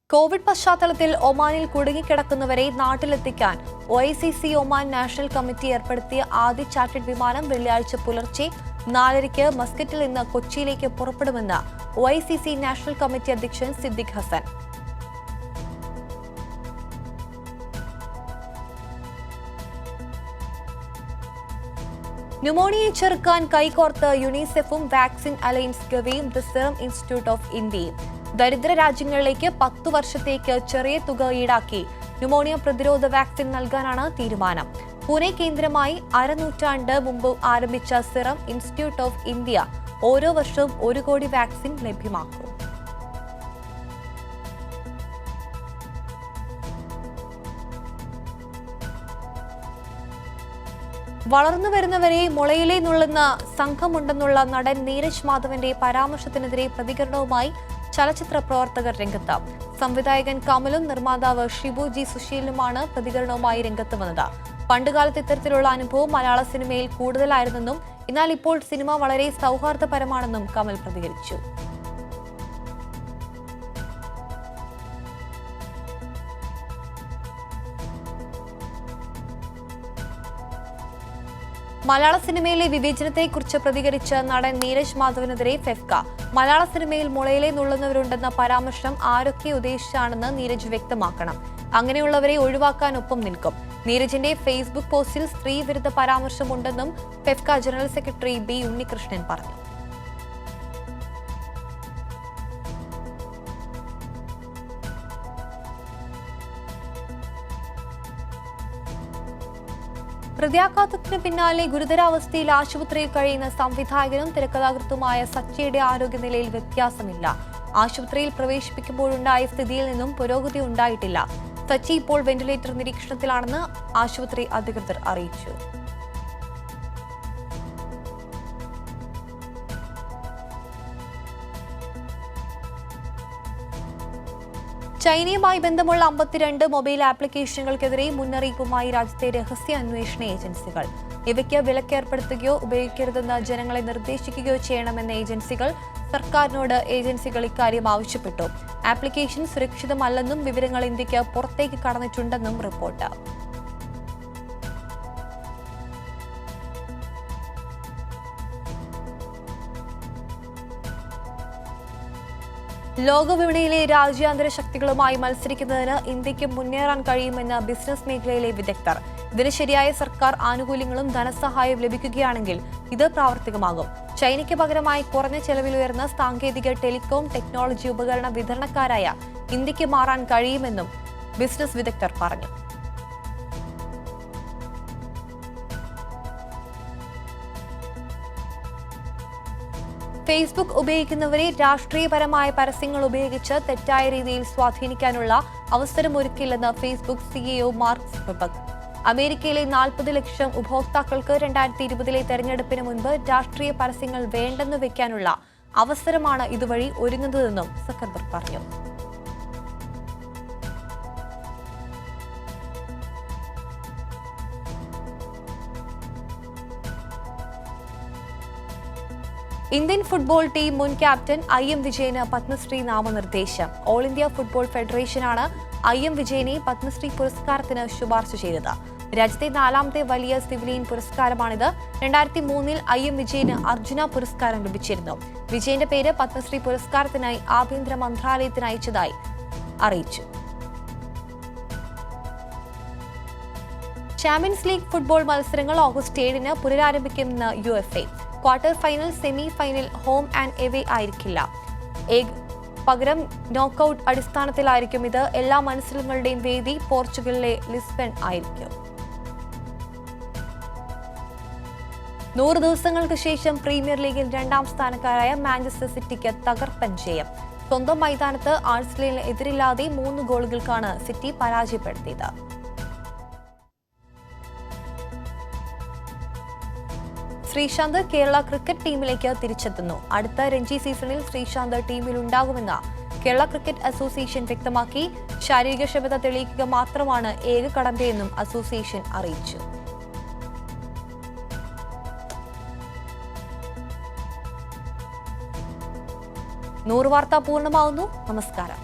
കോവിഡ് പശ്ചാത്തലത്തിൽ ഒമാനിൽ കുടുങ്ങിക്കിടക്കുന്നവരെ നാട്ടിലെത്തിക്കാൻ OICC ഒമാൻ നാഷണൽ കമ്മിറ്റി ഏർപ്പെടുത്തിയ ആദ്യ ചാർട്ടേഡ് വിമാനം വെള്ളിയാഴ്ച പുലർച്ചെ 4:30 മസ്കറ്റിൽ നിന്ന് കൊച്ചിയിലേക്ക് പുറപ്പെടുമെന്ന് OICC നാഷണൽ കമ്മിറ്റി അധ്യക്ഷൻ സിദ്ദിഖ് ഹസൻ. ന്യൂമോണിയയെ ചെറുക്കാൻ കൈകോർത്ത് യുണിസെഫും വാക്സിൻ അലയൻസ് ഗവിയും ദ സിറം ഇൻസ്റ്റിറ്റ്യൂട്ട് ഓഫ് ഇന്ത്യയും. ദരിദ്ര രാജ്യങ്ങളിലേക്ക് 10 വർഷത്തേക്ക് ചെറിയ തുക ഈടാക്കി ന്യൂമോണിയ പ്രതിരോധ വാക്സിൻ നൽകാനാണ് തീരുമാനം. പൂനെ കേന്ദ്രമായി അരനൂറ്റാണ്ട് മുമ്പ് ആരംഭിച്ച സിറം ഇൻസ്റ്റിറ്റ്യൂട്ട് ഓഫ് ഇന്ത്യ ഓരോ വർഷവും 1 കോടി വാക്സിൻ ലഭ്യമാക്കും. വളർന്നുവരുന്നവരെ മുളയിലെ നുള്ളുന്ന സംഘമുണ്ടെന്നുള്ള നടൻ നീരജ് മാധവന്റെ പരാമർശത്തിനെതിരെ പ്രതികരണവുമായി ചലച്ചിത്ര പ്രവർത്തകർ രംഗത്ത്. സംവിധായകൻ കമലും നിർമ്മാതാവ് ഷിബു ജി സുശീലിനുമാണ് പ്രതികരണവുമായി രംഗത്ത് വന്നത്. പണ്ടുകാലത്ത് ഇത്തരത്തിലുള്ള അനുഭവം മലയാള സിനിമയിൽ കൂടുതലായിരുന്നെന്നും എന്നാൽ ഇപ്പോൾ സിനിമ വളരെ സൗഹാർദ്ദപരമാണെന്നും കമൽ പ്രതികരിച്ചു. മലയാള സിനിമയിലെ വിവേചനത്തെക്കുറിച്ച് പ്രതികരിച്ച നടൻ നീരജ് മാധവനെതിരെ ഫെഫ്ക. മലയാള സിനിമയിൽ മുളയിലെ നുള്ളുന്നവരുണ്ടെന്ന പരാമർശം ആരൊക്കെ ഉദ്ദേശിച്ചാണെന്ന് നീരജ് വ്യക്തമാക്കണം. അങ്ങനെയുള്ളവരെ ഒഴിവാക്കാൻ ഒപ്പം നിൽക്കും. നീരജിന്റെ ഫേസ്ബുക്ക് പോസ്റ്റിൽ സ്ത്രീവിരുദ്ധ പരാമർശമുണ്ടെന്നും FEFKA general secretary B Unnikrishnan പറഞ്ഞു. ഹൃദയാഘാതത്തിന് പിന്നാലെ ഗുരുതരാവസ്ഥയിൽ ആശുപത്രിയിൽ കഴിയുന്ന സംവിധായകനും തിരക്കഥാകൃത്തുമായ സച്ചിയുടെ ആരോഗ്യനിലയിൽ വ്യത്യാസമില്ല. ആശുപത്രിയിൽ പ്രവേശിപ്പിക്കുമ്പോഴുണ്ടായ സ്ഥിതിയിൽ നിന്നും പുരോഗതി ഉണ്ടായിട്ടില്ല. സച്ചി ഇപ്പോൾ വെന്റിലേറ്റർ നിരീക്ഷണത്തിലാണെന്ന് ആശുപത്രി അധികൃതർ അറിയിച്ചു. ചൈനയുമായി ബന്ധമുള്ള 52 മൊബൈൽ ആപ്ലിക്കേഷനുകൾക്കെതിരെ മുന്നറിയിപ്പുമായി രാജ്യത്തെ രഹസ്യ അന്വേഷണ ഏജൻസികൾ. ഇവയ്ക്ക് വിലക്കേർപ്പെടുത്തുകയോ ഉപയോഗിക്കരുതെന്ന് ജനങ്ങളെ നിർദ്ദേശിക്കുകയോ ചെയ്യണമെന്ന ഏജൻസികൾ സർക്കാരിനോട് ഇക്കാര്യം ആവശ്യപ്പെട്ടു. ആപ്ലിക്കേഷൻ സുരക്ഷിതമല്ലെന്നും വിവരങ്ങൾ ഇന്ത്യക്ക് പുറത്തേക്ക് കടന്നിട്ടുണ്ടെന്നും റിപ്പോർട്ട്. ലോകവിപണിയിലെ രാജ്യാന്തര ശക്തികളുമായി മത്സരിക്കുന്നതിന് ഇന്ത്യക്ക് മുന്നേറാൻ കഴിയുമെന്ന് ബിസിനസ് മേഖലയിലെ വിദഗ്ധർ. ഇതിന് ശരിയായ സർക്കാർ ആനുകൂല്യങ്ങളും ധനസഹായവും ലഭിക്കുകയാണെങ്കിൽ ഇത് പ്രാവർത്തികമാകും. ചൈനയ്ക്ക് പകരമായി കുറഞ്ഞ ചെലവിൽ ഉയർന്ന സാങ്കേതിക ടെലികോം ടെക്നോളജി ഉപകരണ വിതരണക്കാരായ ഇന്ത്യക്ക് മാറാൻ കഴിയുമെന്നും ബിസിനസ് വിദഗ്ധർ പറഞ്ഞു. ഫേസ്ബുക്ക് ഉപയോഗിക്കുന്നവരെ രാഷ്ട്രീയപരമായ പരസ്യങ്ങൾ ഉപയോഗിച്ച് തെറ്റായ രീതിയിൽ സ്വാധീനിക്കാനുള്ള അവസരമൊരുക്കില്ലെന്ന് ഫേസ്ബുക്ക് CEO മാർക്ക് സുക്കർബർഗ്. അമേരിക്കയിലെ 40 ലക്ഷം ഉപഭോക്താക്കൾക്ക് 2020 തെരഞ്ഞെടുപ്പിന് മുൻപ് രാഷ്ട്രീയ പരസ്യങ്ങൾ വേണ്ടെന്ന് വെക്കാനുള്ള അവസരമാണ് ഇതുവഴി ഒരുങ്ങുന്നതെന്നും സുക്കർബർഗ് പറഞ്ഞു. ഇന്ത്യൻ ഫുട്ബോൾ ടീം മുൻ ക്യാപ്റ്റൻ IM വിജയന് പത്മശ്രീ നാമനിർദ്ദേശം. ഓൾ ഇന്ത്യ ഫുട്ബോൾ ഫെഡറേഷനാണ് IM വിജയനെ പത്മശ്രീ പുരസ്കാരത്തിന് ശുപാർശ ചെയ്തത്. രാജ്യത്തെ 4ാമത്തെ വലിയ സിവിലിയൻ പുരസ്കാരമാണിത്. 2003 IM വിജയന് അർജുന പുരസ്കാരം ലഭിച്ചിരുന്നു. വിജയന്റെ പേര് പത്മശ്രീ പുരസ്കാരത്തിനായി ആഭ്യന്തര മന്ത്രാലയത്തിന് അയച്ചതായി അറിയിച്ചു. ചാമ്പ്യൻസ് ലീഗ് ഫുട്ബോൾ മത്സരങ്ങൾ ഓഗസ്റ്റ് 7-ന് പുനരാരംഭിക്കുമെന്ന് UEFA. Quarter final, semi final home and away ആയിരിക്കില്ല. പകരം നോക്കൌട്ട് അടിസ്ഥാനത്തിലായിരിക്കും ഇത്. എല്ലാ മത്സരങ്ങളുടെയും വേദി പോർച്ചുഗലിലെ ലിസ്ബൺ ആയിരിക്കും. 100 ദിവസങ്ങൾക്ക് ശേഷം പ്രീമിയർ ലീഗിൽ 2ാം സ്ഥാനക്കാരായ മാഞ്ചസ്റ്റർ സിറ്റിക്ക് തകർപ്പൻ ജയം. സ്വന്തം മൈതാനത്ത് ആഴ്സണലിന് എതിരില്ലാതെ 3 ഗോളുകൾക്കാണ് സിറ്റി പരാജയപ്പെടുത്തിയത്. ശ്രീശാന്ത് കേരള ക്രിക്കറ്റ് ടീമിലേക്ക് തിരിച്ചെത്തുന്നു. അടുത്ത രഞ്ജി സീസണിൽ ശ്രീശാന്ത് ടീമിലുണ്ടാകുമെന്ന് കേരള ക്രിക്കറ്റ് അസോസിയേഷൻ വ്യക്തമാക്കി. ശാരീരികക്ഷമത തെളിയിക്കുക മാത്രമാണ് ഏക കടമ്പയെന്നും അസോസിയേഷൻ അറിയിച്ചു. 100 വാർത്ത പൂർണ്ണമാവുന്നു. നമസ്കാരം.